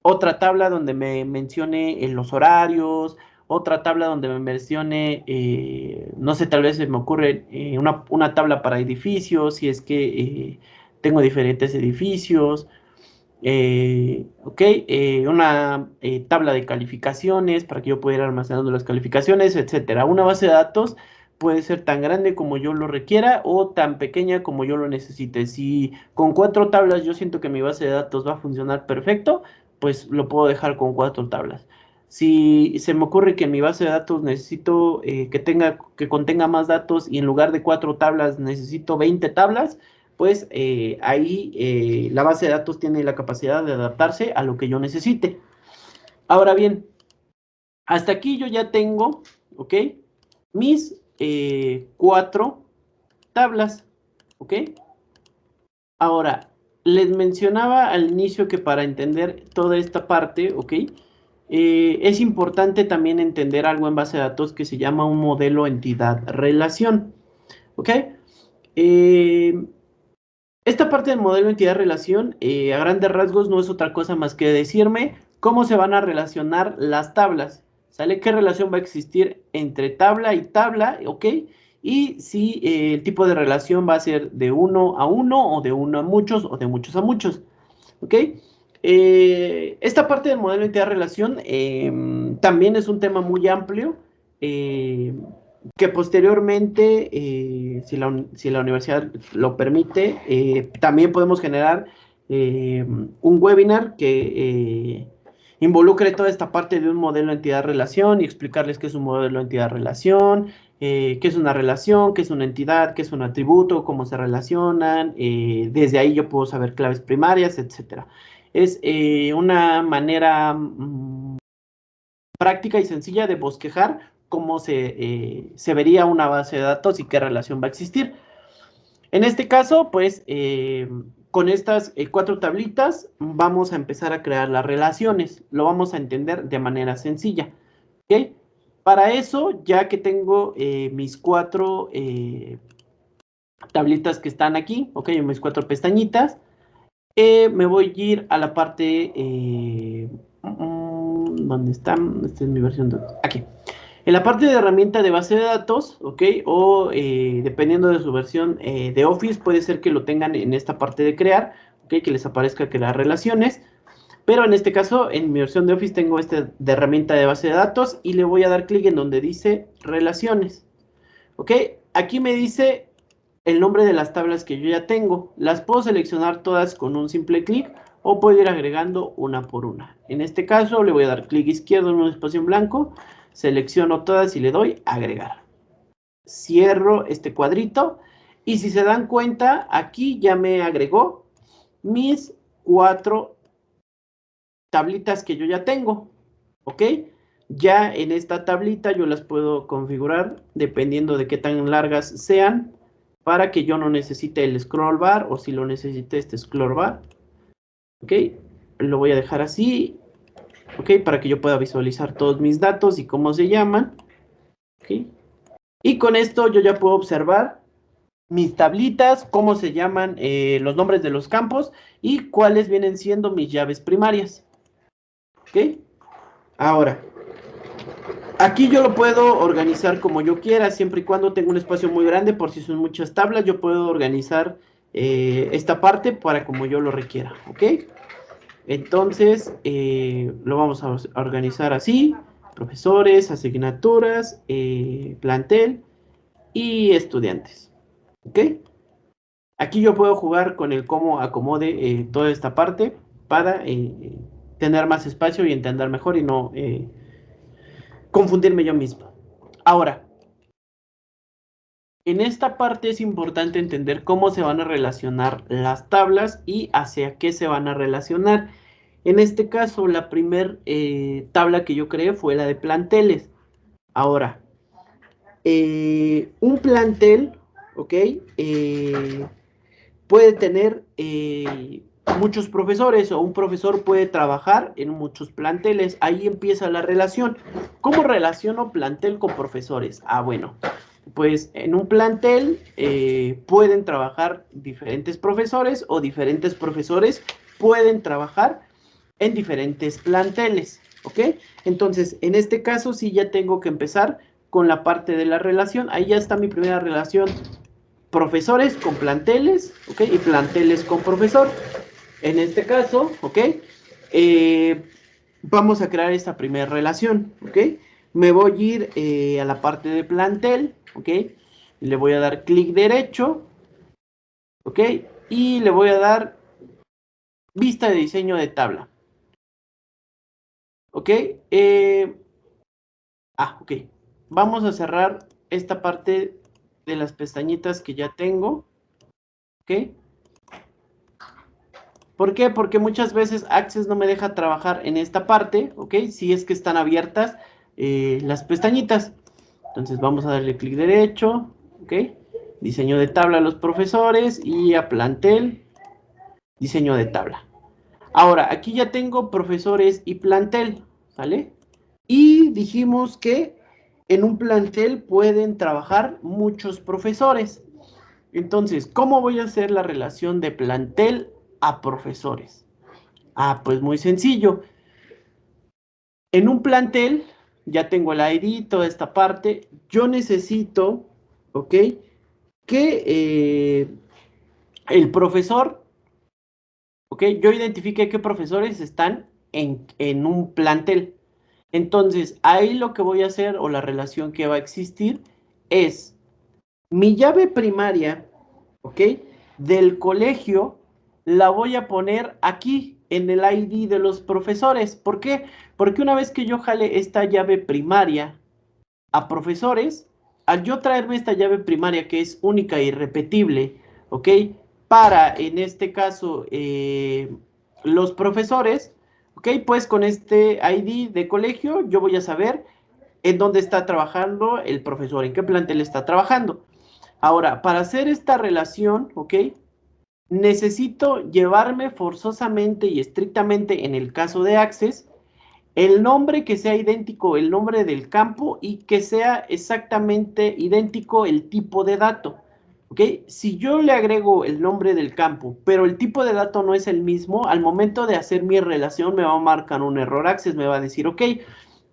otra tabla donde me mencione los horarios, otra tabla donde me mencione, no sé, tal vez se me ocurre una tabla para edificios, si es que tengo diferentes edificios, ok, una tabla de calificaciones para que yo pueda ir almacenando las calificaciones, etcétera. Una base de datos puede ser tan grande como yo lo requiera o tan pequeña como yo lo necesite. Si con 4 tablas yo siento que mi base de datos va a funcionar perfecto, pues lo puedo dejar con 4 tablas. Si se me ocurre que en mi base de datos necesito que contenga más datos y en lugar de 4 tablas necesito 20 tablas, pues ahí la base de datos tiene la capacidad de adaptarse a lo que yo necesite. Ahora bien, hasta aquí yo ya tengo, ¿ok? Mis 4 tablas, ¿ok? Ahora, les mencionaba al inicio que para entender toda esta parte, ¿ok? Es importante también entender algo en base de datos que se llama un modelo entidad-relación, ¿ok? Eh, Esta parte del modelo entidad-relación, a grandes rasgos, no es otra cosa más que decirme cómo se van a relacionar las tablas. ¿Sale? ¿Qué relación va a existir entre tabla y tabla? ¿Ok? Y si el tipo de relación va a ser de uno a uno, o de uno a muchos, o de muchos a muchos. ¿Ok? Esta parte del modelo entidad-relación también es un tema muy amplio. eh, que posteriormente, si la universidad lo permite, también podemos generar un webinar que involucre toda esta parte de un modelo entidad-relación y explicarles qué es un modelo entidad-relación, qué es una relación, qué es una entidad, qué es un atributo, cómo se relacionan. Desde ahí yo puedo saber claves primarias, etcétera. Es una manera práctica y sencilla de bosquejar cómo se vería una base de datos y qué relación va a existir. En este caso, pues, con estas 4 tablitas vamos a empezar a crear las relaciones. Lo vamos a entender de manera sencilla. ¿Ok? Para eso, ya que tengo mis 4 tablitas que están aquí, ok, mis 4 pestañitas, Me voy a ir a la parte... ¿dónde están? Esta es mi versión de... Aquí. En la parte de herramienta de base de datos, ¿ok? O dependiendo de su versión de Office, puede ser que lo tengan en esta parte de crear, ¿ok? Que les aparezca crear relaciones. Pero en este caso, en mi versión de Office tengo este de herramienta de base de datos y le voy a dar clic en donde dice relaciones. ¿Ok? Aquí me dice el nombre de las tablas que yo ya tengo. Las puedo seleccionar todas con un simple clic o puedo ir agregando una por una. En este caso le voy a dar clic izquierdo en un espacio en blanco, selecciono todas y le doy agregar. Cierro este cuadrito y si se dan cuenta, aquí ya me agregó mis 4 tablitas que yo ya tengo, ¿ok? Ya en esta tablita yo las puedo configurar dependiendo de qué tan largas sean para que yo no necesite el scroll bar o si lo necesite este scroll bar, ¿ok? Lo voy a dejar así, ¿ok? Para que yo pueda visualizar todos mis datos y cómo se llaman, ¿ok? Y con esto yo ya puedo observar mis tablitas, cómo se llaman los nombres de los campos y cuáles vienen siendo mis llaves primarias, ¿ok? Ahora, aquí yo lo puedo organizar como yo quiera, siempre y cuando tenga un espacio muy grande, por si son muchas tablas, yo puedo organizar esta parte para como yo lo requiera, ¿ok? Entonces, lo vamos a organizar así, profesores, asignaturas, plantel y estudiantes, ¿ok? Aquí yo puedo jugar con el cómo acomode toda esta parte para tener más espacio y entender mejor y no confundirme yo mismo. Ahora, en esta parte es importante entender cómo se van a relacionar las tablas y hacia qué se van a relacionar. En este caso, la primer tabla que yo creé fue la de planteles. Ahora, un plantel, ¿ok? Puede tener muchos profesores o un profesor puede trabajar en muchos planteles. Ahí empieza la relación. ¿Cómo relaciono plantel con profesores? Ah, bueno, pues en un plantel pueden trabajar diferentes profesores o diferentes profesores pueden trabajar en diferentes planteles, ¿ok? Entonces, en este caso sí ya tengo que empezar con la parte de la relación. Ahí ya está mi primera relación. Profesores con planteles, ¿ok? Y planteles con profesor. En este caso, ¿ok? Vamos a crear esta primera relación, ¿ok? Me voy a ir a la parte de plantel, ¿ok? Le voy a dar clic derecho, ¿ok? Y le voy a dar vista de diseño de tabla, ¿ok? Ok. Vamos a cerrar esta parte de las pestañitas que ya tengo, ¿ok? ¿Por qué? Porque muchas veces Access no me deja trabajar en esta parte, ¿ok? Si es que están abiertas las pestañitas. Entonces vamos a darle clic derecho, ¿ok? Diseño de tabla a los profesores y a plantel, diseño de tabla. Ahora, aquí ya tengo profesores y plantel, ¿sale? Y dijimos que en un plantel pueden trabajar muchos profesores. Entonces, ¿cómo voy a hacer la relación de plantel a profesores? Ah, pues muy sencillo. En un plantel, ya tengo el ID, toda esta parte. Yo necesito, ¿ok? Que el profesor, ¿ok? Yo identifique qué profesores están en un plantel. Entonces, ahí lo que voy a hacer o la relación que va a existir es mi llave primaria, ¿ok? Del colegio la voy a poner aquí en el ID de los profesores. ¿Por qué? Porque una vez que yo jale esta llave primaria a profesores, al yo traerme esta llave primaria que es única e irrepetible, ¿ok? Para, en este caso, los profesores, ¿ok? Pues con este ID de colegio yo voy a saber en dónde está trabajando el profesor, en qué plantel está trabajando. Ahora, para hacer esta relación, ¿ok? Necesito llevarme forzosamente y estrictamente en el caso de Access el nombre que sea idéntico, el nombre del campo y que sea exactamente idéntico el tipo de dato, ¿ok? Si yo le agrego el nombre del campo, pero el tipo de dato no es el mismo, al momento de hacer mi relación me va a marcar un error access, me va a decir, ok,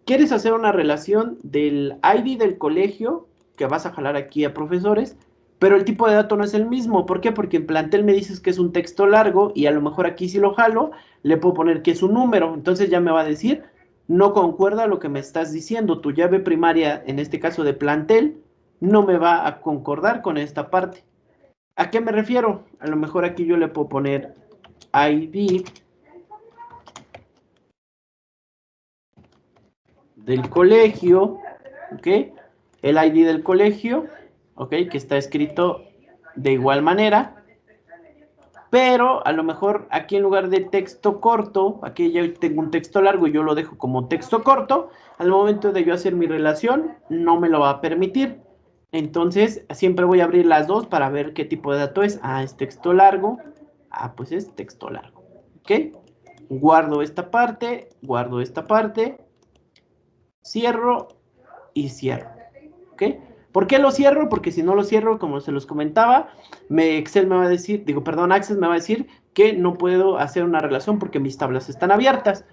¿quieres hacer una relación del ID del colegio, que vas a jalar aquí a profesores, pero el tipo de dato no es el mismo? ¿Por qué? Porque en plantel me dices que es un texto largo y a lo mejor aquí si lo jalo, le puedo poner que es un número. Entonces ya me va a decir, no concuerda lo que me estás diciendo. Tu llave primaria, en este caso de plantel, no me va a concordar con esta parte. ¿A qué me refiero? A lo mejor aquí yo le puedo poner ID del colegio, ¿ok? El ID del colegio, ¿ok? Que está escrito de igual manera, pero a lo mejor aquí en lugar de texto corto, aquí ya tengo un texto largo y yo lo dejo como texto corto, al momento de yo hacer mi relación no me lo va a permitir. Entonces siempre voy a abrir las dos para ver qué tipo de dato es. Ah, es texto largo. Ah, pues es texto largo. ¿Ok? Guardo esta parte, cierro y cierro. ¿Ok? ¿Por qué lo cierro? Porque si no lo cierro, como se los comentaba, Excel me va a decir, digo, perdón, Access me va a decir que no puedo hacer una relación porque mis tablas están abiertas.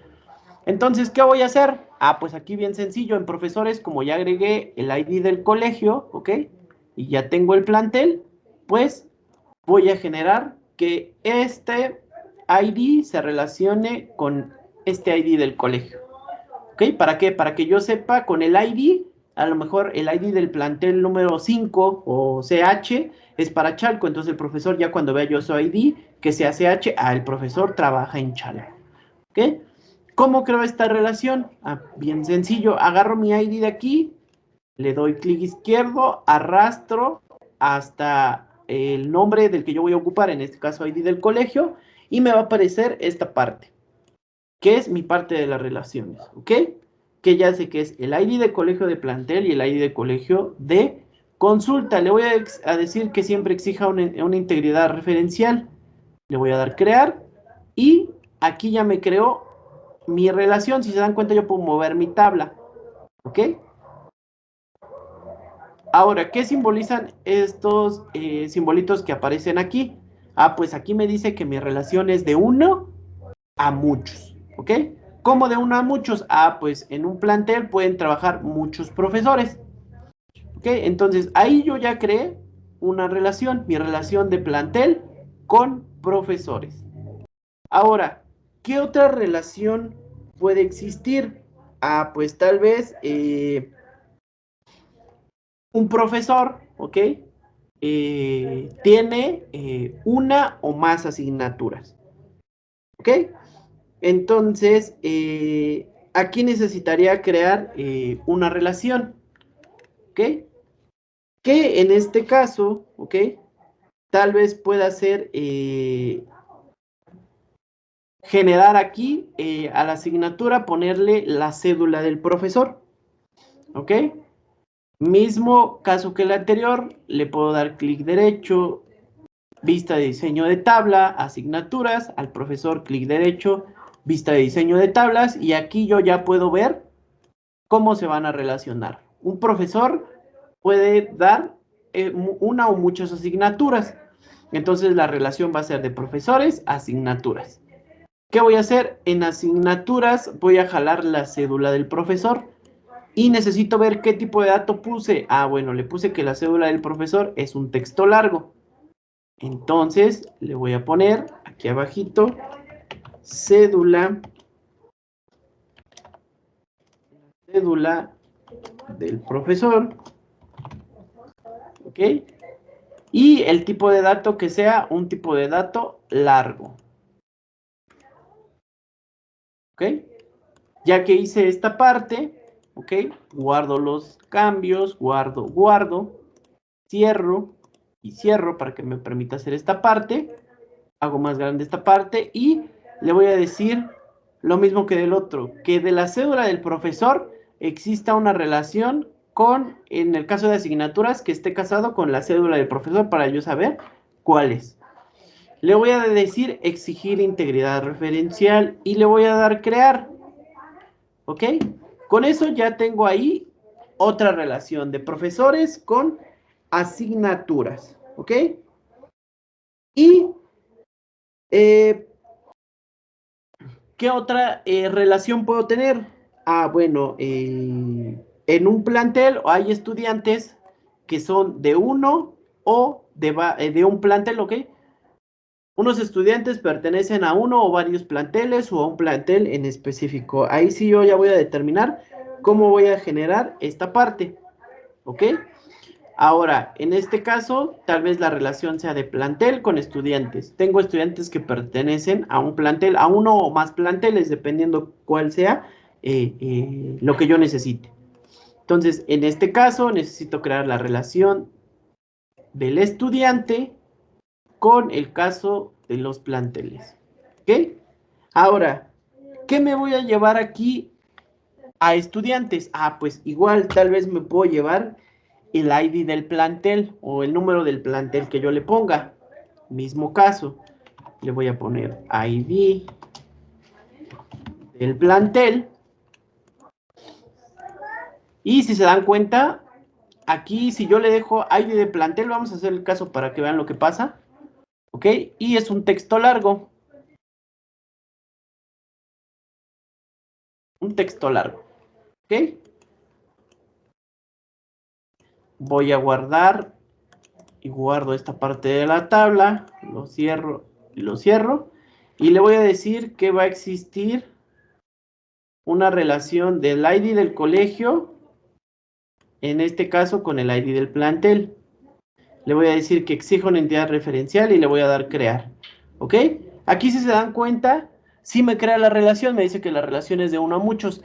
Entonces, ¿qué voy a hacer? Ah, pues aquí bien sencillo, en profesores, como ya agregué el ID del colegio, ¿ok? Y ya tengo el plantel, pues voy a generar que este ID se relacione con este ID del colegio. ¿Ok? ¿Para qué? Para que yo sepa con el ID, a lo mejor el ID del plantel número 5 o CH es para Chalco, entonces el profesor ya cuando vea yo su ID, que sea CH, el profesor trabaja en Chalco. ¿Ok? ¿Cómo creo esta relación? Ah, bien sencillo, agarro mi ID de aquí, le doy clic izquierdo, arrastro hasta el nombre del que yo voy a ocupar, en este caso ID del colegio, y me va a aparecer esta parte, que es mi parte de las relaciones, ¿ok? Que ya sé que es el ID de colegio de plantel y el ID de colegio de consulta. Le voy a decir que siempre exija una integridad referencial. Le voy a dar crear y aquí ya me creó mi relación. Si se dan cuenta, yo puedo mover mi tabla, ¿ok? Ahora, ¿qué simbolizan estos simbolitos que aparecen aquí? Ah, pues aquí me dice que mi relación es de 1 a muchos, ¿ok? ¿Cómo de 1 a muchos? Ah, pues en un plantel pueden trabajar muchos profesores, ¿ok? Entonces ahí yo ya creé una relación, mi relación de plantel con profesores. Ahora, ¿qué otra relación puede existir? Ah, pues tal vez un profesor, ¿ok? Tiene una o más asignaturas, ¿ok? Entonces, aquí necesitaría crear una relación, ¿ok? Que en este caso, ¿ok? Tal vez pueda ser generar aquí a la asignatura, ponerle la cédula del profesor, ¿ok? Mismo caso que el anterior, le puedo dar clic derecho, vista de diseño de tabla, asignaturas, al profesor clic derecho, vista de diseño de tablas, y aquí yo ya puedo ver cómo se van a relacionar. Un profesor puede dar una o muchas asignaturas. Entonces la relación va a ser de profesores, asignaturas. ¿Qué voy a hacer? En asignaturas voy a jalar la cédula del profesor y necesito ver qué tipo de dato puse. Ah, bueno, le puse que la cédula del profesor es un texto largo. Entonces le voy a poner aquí abajito cédula del profesor, ¿ok? Y el tipo de dato que sea un tipo de dato largo, ¿ok? Ya que hice esta parte, ¿ok? Guardo los cambios, guardo, cierro y cierro para que me permita hacer esta parte. Hago más grande esta parte y le voy a decir lo mismo que del otro, que de la cédula del profesor exista una relación con, en el caso de asignaturas, que esté casado con la cédula del profesor para yo saber cuál es. Le voy a decir exigir integridad referencial y le voy a dar crear, ¿ok? Con eso ya tengo ahí otra relación de profesores con asignaturas, ¿ok? Y, ¿qué otra relación puedo tener? Bueno, en un plantel hay estudiantes que son de uno o de un plantel, ¿ok? Unos estudiantes pertenecen a uno o varios planteles o a un plantel en específico. Ahí sí yo ya voy a determinar cómo voy a generar esta parte, ¿ok? Ahora, en este caso, tal vez la relación sea de plantel con estudiantes. Tengo estudiantes que pertenecen a un plantel, a uno o más planteles, dependiendo cuál sea lo que yo necesite. Entonces, en este caso, necesito crear la relación del estudiante con el caso de los planteles. ¿Ok? Ahora, ¿qué me voy a llevar aquí a estudiantes? Pues igual, tal vez me puedo llevar el ID del plantel o el número del plantel que yo le ponga. Mismo caso, le voy a poner ID del plantel. Y si se dan cuenta, aquí si yo le dejo ID de plantel, vamos a hacer el caso para que vean lo que pasa. ¿Ok? Y es un texto largo. Un texto largo. ¿Ok? Voy a guardar y guardo esta parte de la tabla, lo cierro y lo cierro, y le voy a decir que va a existir una relación del ID del colegio, en este caso con el ID del plantel. Le voy a decir que exija una entidad referencial y le voy a dar crear, ¿ok? Aquí si se dan cuenta, sí me crea la relación, me dice que la relación es de uno a muchos,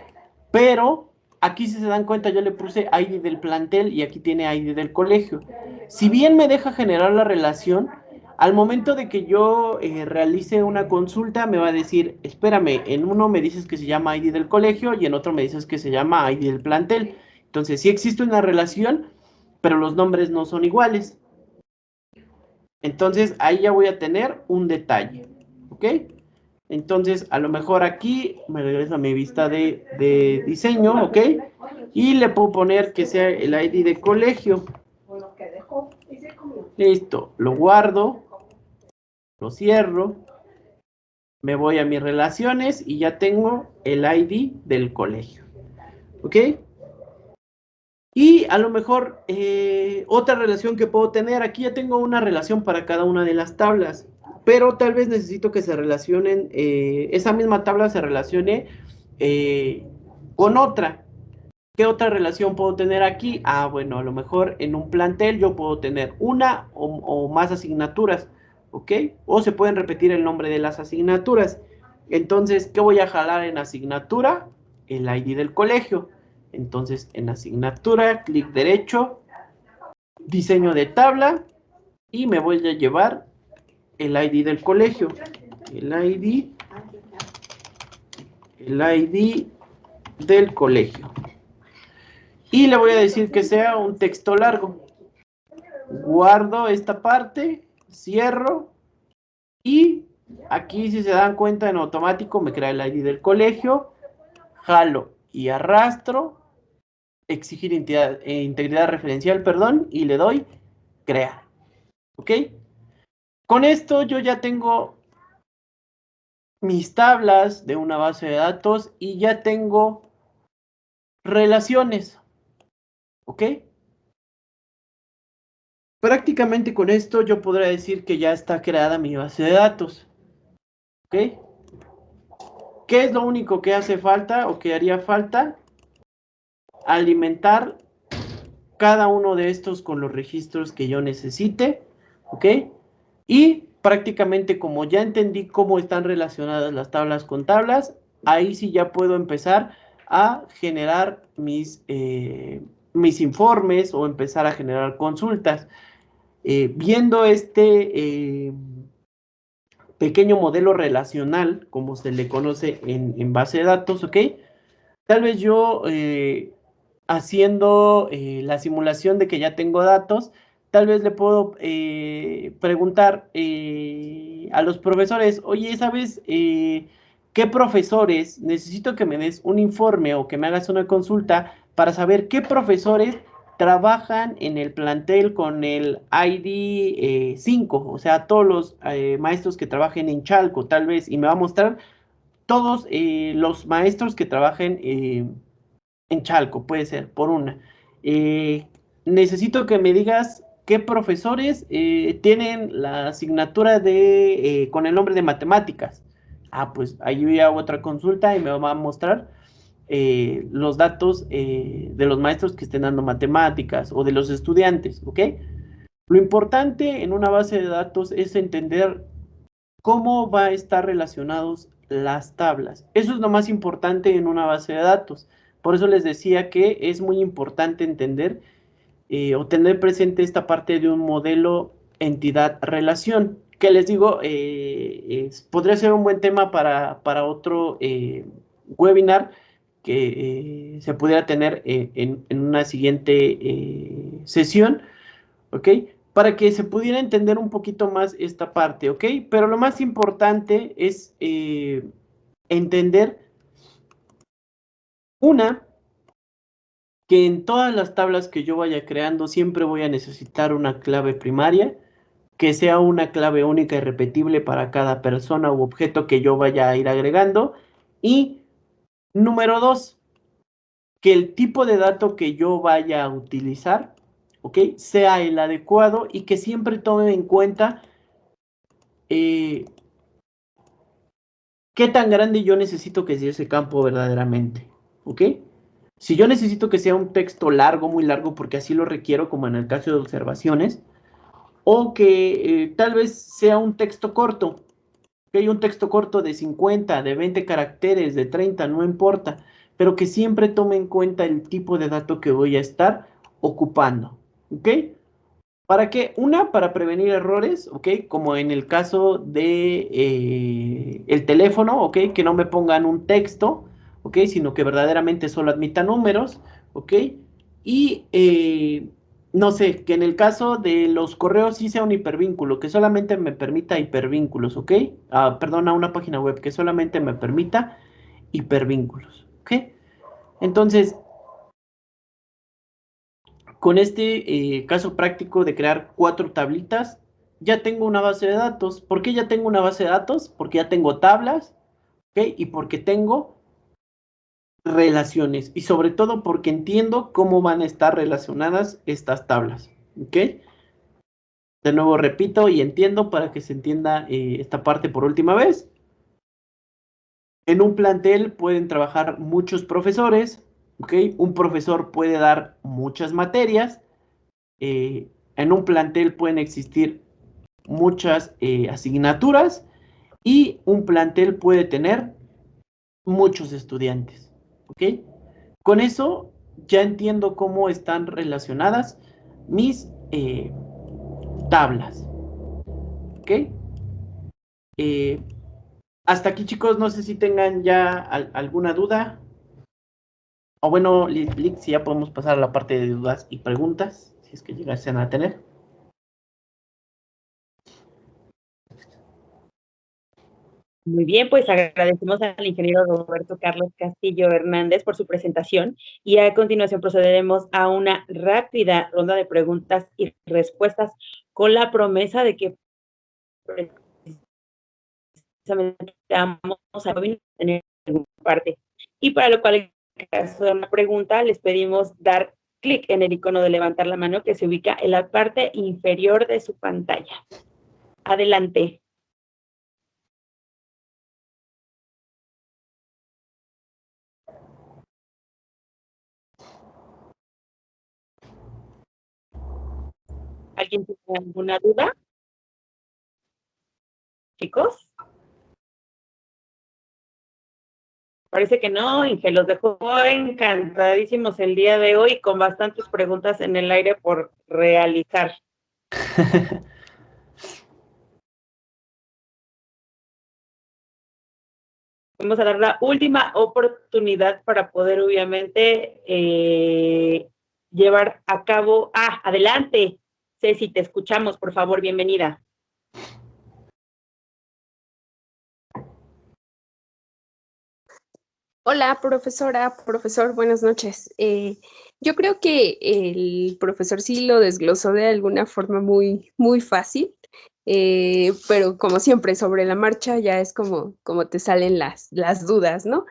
pero aquí si se dan cuenta yo le puse ID del plantel y aquí tiene ID del colegio. Si bien me deja generar la relación, al momento de que yo realice una consulta me va a decir, espérame, en uno me dices que se llama ID del colegio y en otro me dices que se llama ID del plantel. Entonces sí existe una relación, pero los nombres no son iguales. Entonces ahí ya voy a tener un detalle, ¿ok? Entonces a lo mejor aquí me regreso a mi vista de diseño, ¿ok? Y le puedo poner que sea el ID de colegio. Listo, lo guardo, lo cierro, me voy a mis relaciones y ya tengo el ID del colegio, ¿ok? Y a lo mejor otra relación que puedo tener, aquí ya tengo una relación para cada una de las tablas, pero tal vez necesito que se relacionen, esa misma tabla se relacione con otra. ¿Qué otra relación puedo tener aquí? Bueno, a lo mejor en un plantel yo puedo tener una o más asignaturas, ¿ok? O se pueden repetir el nombre de las asignaturas. Entonces, ¿qué voy a jalar en asignatura? El ID del colegio. Entonces, en asignatura, clic derecho, diseño de tabla y me voy a llevar el ID del colegio. El ID del colegio. Y le voy a decir que sea un texto largo. Guardo esta parte, cierro y aquí si se dan cuenta en automático me crea el ID del colegio, jalo y arrastro, exigir integridad referencial, perdón, y le doy crear. ¿Ok? Con esto yo ya tengo mis tablas de una base de datos y ya tengo relaciones. ¿Ok? Prácticamente con esto yo podría decir que ya está creada mi base de datos. ¿Ok? ¿Qué es lo único que hace falta o que haría falta? Alimentar cada uno de estos con los registros que yo necesite. ¿Ok? Y prácticamente como ya entendí cómo están relacionadas las tablas con tablas, ahí sí ya puedo empezar a generar mis informes o empezar a generar consultas. Viendo este pequeño modelo relacional, como se le conoce en base de datos, ¿ok? Tal vez yo haciendo la simulación de que ya tengo datos, tal vez le puedo preguntar a los profesores, oye, ¿sabes qué profesores? Necesito que me des un informe o que me hagas una consulta para saber qué profesores trabajan en el plantel con el ID 5, o sea, todos los maestros que trabajen en Chalco, tal vez, y me va a mostrar todos los maestros que trabajen en Chalco, puede ser, por una. Eh, Necesito que me digas qué profesores tienen la asignatura de con el nombre de matemáticas. Ah, pues ahí hago otra consulta y me va a mostrar los datos de los maestros que estén dando matemáticas o de los estudiantes, ¿ok? Lo importante en una base de datos es entender cómo va a estar relacionados las tablas. Eso es lo más importante en una base de datos. Por eso les decía que es muy importante entender o tener presente esta parte de un modelo entidad-relación, que les digo, podría ser un buen tema para otro webinar que se pudiera tener en una siguiente sesión, ¿ok? Para que se pudiera entender un poquito más esta parte, ¿ok? Pero lo más importante es entender una, que en todas las tablas que yo vaya creando siempre voy a necesitar una clave primaria, que sea una clave única y repetible para cada persona u objeto que yo vaya a ir agregando. Y número dos, que el tipo de dato que yo vaya a utilizar, ¿ok? Sea el adecuado y que siempre tome en cuenta eh, qué tan grande yo necesito que sea ese campo verdaderamente, ¿ok? Si yo necesito que sea un texto largo, muy largo, porque así lo requiero, como en el caso de observaciones, o que tal vez sea un texto corto, que hay un texto corto de 50, de 20 caracteres, de 30, no importa, pero que siempre tome en cuenta el tipo de dato que voy a estar ocupando, ¿ok? ¿Para qué? Una, para prevenir errores, ¿ok? Como en el caso de el teléfono, ¿ok? Que no me pongan un texto, ¿ok? Sino que verdaderamente solo admita números, ¿ok? Y no sé, que en el caso de los correos sí sea un hipervínculo, que solamente me permita hipervínculos, ¿ok? Perdón, a una página web que solamente me permita hipervínculos, ¿ok? Entonces, con este caso práctico de crear 4 tablitas, ya tengo una base de datos. ¿Por qué ya tengo una base de datos? Porque ya tengo tablas, ¿ok? Y porque tengo relaciones. Y sobre todo porque entiendo cómo van a estar relacionadas estas tablas, ¿ok? De nuevo repito y entiendo para que se entienda esta parte por última vez. En un plantel pueden trabajar muchos profesores, ¿ok? Un profesor puede dar muchas materias. En un plantel pueden existir muchas asignaturas y un plantel puede tener muchos estudiantes, ¿ok? Con eso ya entiendo cómo están relacionadas mis tablas, ¿ok? Eh, Hasta aquí, chicos, no sé si tengan ya alguna duda. O bueno, Lick, si ya podemos pasar a la parte de dudas y preguntas, si es que llegasen a tener. Muy bien, pues agradecemos al ingeniero Roberto Carlos Castillo Hernández por su presentación y a continuación procederemos a una rápida ronda de preguntas y respuestas con la promesa de que precisamente vamos a tener alguna parte. Y para lo cual, en caso de una pregunta, les pedimos dar clic en el icono de levantar la mano que se ubica en la parte inferior de su pantalla. Adelante. ¿Alguien tiene alguna duda, chicos? Parece que no, y que los dejó encantadísimos el día de hoy con bastantes preguntas en el aire por realizar. Vamos a dar la última oportunidad para poder, obviamente, llevar a cabo. Adelante, Ceci, te escuchamos, por favor, bienvenida. Hola, profesora, profesor, buenas noches. Yo creo que el profesor sí lo desglosó de alguna forma muy, muy fácil, pero como siempre, sobre la marcha ya es como te salen las dudas, ¿no?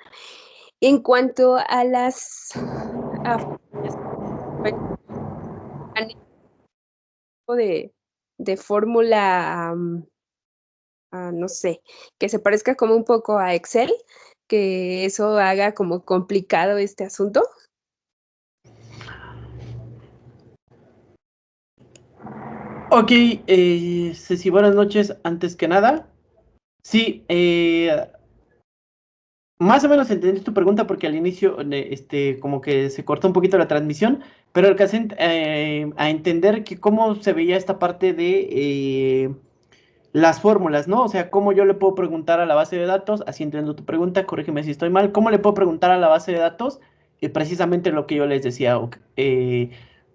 En cuanto a de fórmula, no sé, que se parezca como un poco a Excel, que eso haga como complicado este asunto. Ok, Ceci, buenas noches. Antes que nada, sí, más o menos entendí tu pregunta porque al inicio como que se cortó un poquito la transmisión, pero alcancé a entender que cómo se veía esta parte de las fórmulas, ¿no? O sea, cómo yo le puedo preguntar a la base de datos, así entiendo tu pregunta, corrígeme si estoy mal, cómo le puedo preguntar a la base de datos precisamente lo que yo les decía,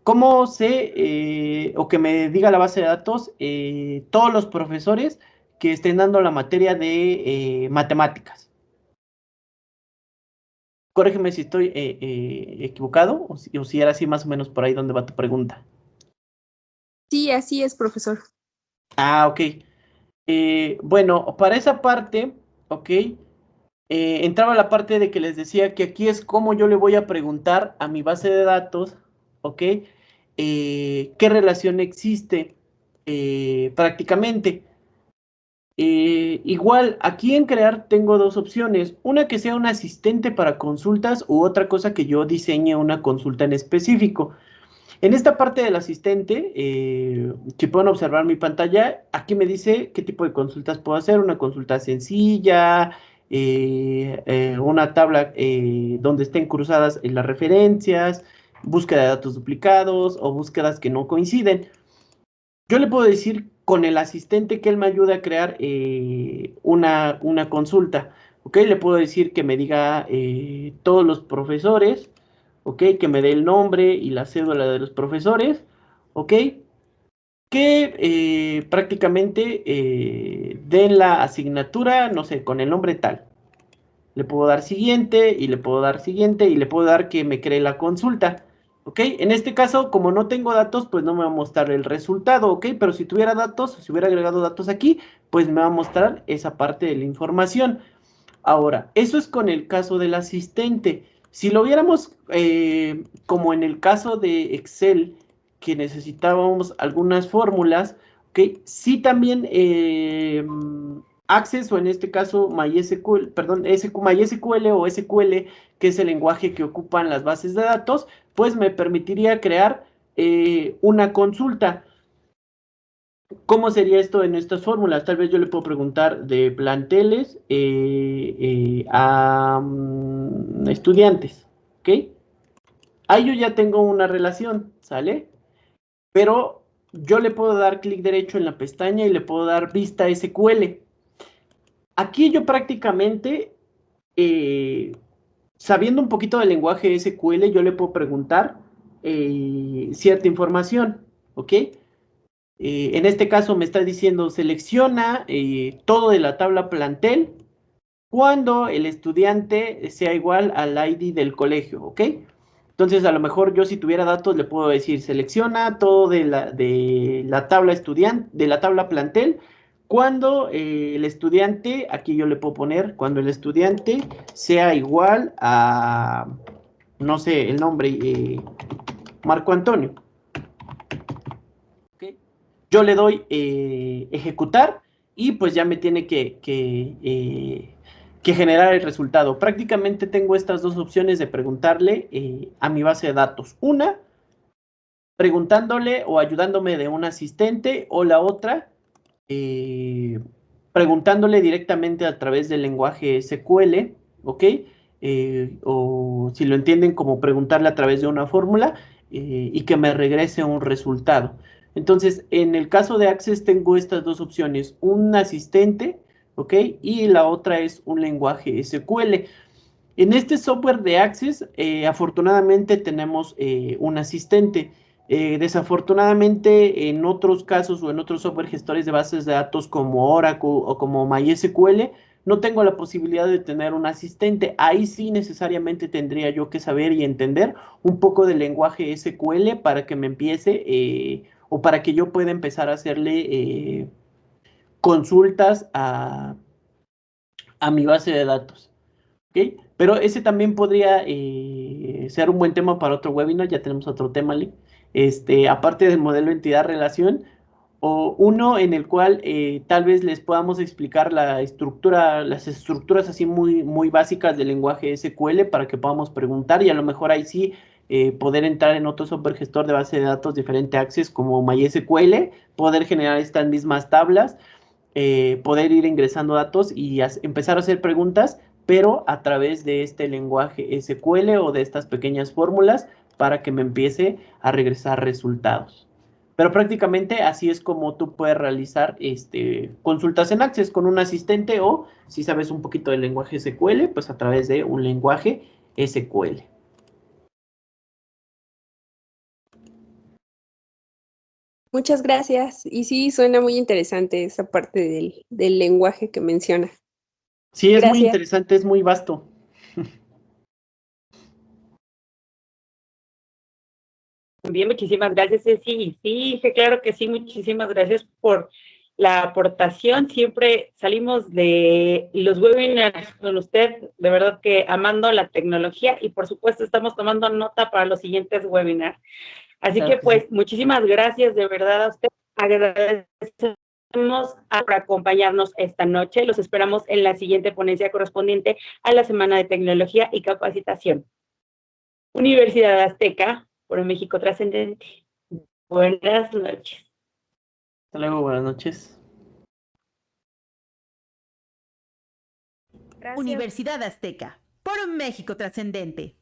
cómo sé, o que me diga la base de datos, todos los profesores que estén dando la materia de matemáticas. Corrígeme si estoy equivocado o si era así más o menos por ahí donde va tu pregunta. Sí, así es, profesor. Ah, ok. Bueno, para esa parte, ok, entraba la parte de que les decía que aquí es como yo le voy a preguntar a mi base de datos, ok, qué relación existe prácticamente. Igual, aquí en crear tengo dos opciones, una que sea un asistente para consultas u otra cosa que yo diseñe una consulta en específico. En esta parte del asistente, si pueden observar mi pantalla, aquí me dice qué tipo de consultas puedo hacer, una consulta sencilla, una tabla donde estén cruzadas las referencias, búsqueda de datos duplicados o búsquedas que no coinciden. Yo le puedo decir con el asistente que él me ayude a crear una consulta, ¿ok? Le puedo decir que me diga todos los profesores, ¿ok? Que me dé el nombre y la cédula de los profesores, ¿ok? Que prácticamente den la asignatura, no sé, con el nombre tal. Le puedo dar siguiente y le puedo dar siguiente y le puedo dar que me cree la consulta. ¿Ok? En este caso, como no tengo datos, pues no me va a mostrar el resultado, ¿ok? Pero si tuviera datos, si hubiera agregado datos aquí, pues me va a mostrar esa parte de la información. Ahora, eso es con el caso del asistente. Si lo viéramos como en el caso de Excel, que necesitábamos algunas fórmulas, ¿ok? Sí también Access o en este caso MySQL, perdón, MySQL o SQL, que es el lenguaje que ocupan las bases de datos, pues me permitiría crear una consulta. ¿Cómo sería esto en estas fórmulas? Tal vez yo le puedo preguntar de planteles a estudiantes, ¿ok? Ahí yo ya tengo una relación, ¿sale? Pero yo le puedo dar clic derecho en la pestaña y le puedo dar vista SQL. Aquí yo prácticamente, eh, sabiendo un poquito del lenguaje SQL, yo le puedo preguntar cierta información, ¿ok? En este caso me está diciendo selecciona todo de la tabla plantel cuando el estudiante sea igual al ID del colegio, ¿ok? Entonces a lo mejor yo si tuviera datos le puedo decir selecciona todo de la tabla estudiante, de la tabla plantel cuando el estudiante, aquí yo le puedo poner cuando el estudiante sea igual a, no sé, el nombre, Marco Antonio. ¿Okay? Yo le doy ejecutar y pues ya me tiene que generar el resultado. Prácticamente tengo estas dos opciones de preguntarle a mi base de datos. Una, preguntándole o ayudándome de un asistente o la otra, eh, preguntándole directamente a través del lenguaje SQL, ¿ok? O si lo entienden como preguntarle a través de una fórmula y que me regrese un resultado. Entonces, en el caso de Access tengo estas dos opciones, un asistente, ¿ok? Y la otra es un lenguaje SQL. En este software de Access, afortunadamente tenemos un asistente. Desafortunadamente, en otros casos o en otros software gestores de bases de datos como Oracle o como MySQL, no tengo la posibilidad de tener un asistente. Ahí sí necesariamente tendría yo que saber y entender un poco del lenguaje SQL para que me empiece o para que yo pueda empezar a hacerle consultas a mi base de datos. ¿Ok? Pero ese también podría ser un buen tema para otro webinar. Ya tenemos otro tema, Lee. Aparte del modelo entidad-relación, o uno en el cual tal vez les podamos explicar la estructura, las estructuras así muy, muy básicas del lenguaje SQL para que podamos preguntar y a lo mejor ahí sí poder entrar en otro software gestor de base de datos diferente a Access como MySQL, poder generar estas mismas tablas, poder ir ingresando datos y empezar a hacer preguntas, pero a través de este lenguaje SQL o de estas pequeñas fórmulas para que me empiece a regresar resultados. Pero prácticamente así es como tú puedes realizar consultas en Access con un asistente o si sabes un poquito del lenguaje SQL, pues a través de un lenguaje SQL. Muchas gracias. Y sí, suena muy interesante esa parte del lenguaje que menciona. Sí, es muy Gracias. interesante, es muy vasto. Bien, muchísimas gracias, Ceci. Sí, que claro que sí, muchísimas gracias por la aportación. Siempre salimos de los webinars con usted, de verdad que amando la tecnología y por supuesto estamos tomando nota para los siguientes webinars. Así Claro que que sí. pues muchísimas gracias de verdad a usted. Agradecemos por acompañarnos esta noche. Los esperamos en la siguiente ponencia correspondiente a la Semana de Tecnología y Capacitación. Universidad Azteca, por México Trascendente. Buenas noches. Hasta luego, buenas noches. Gracias. Universidad Azteca, por un México Trascendente.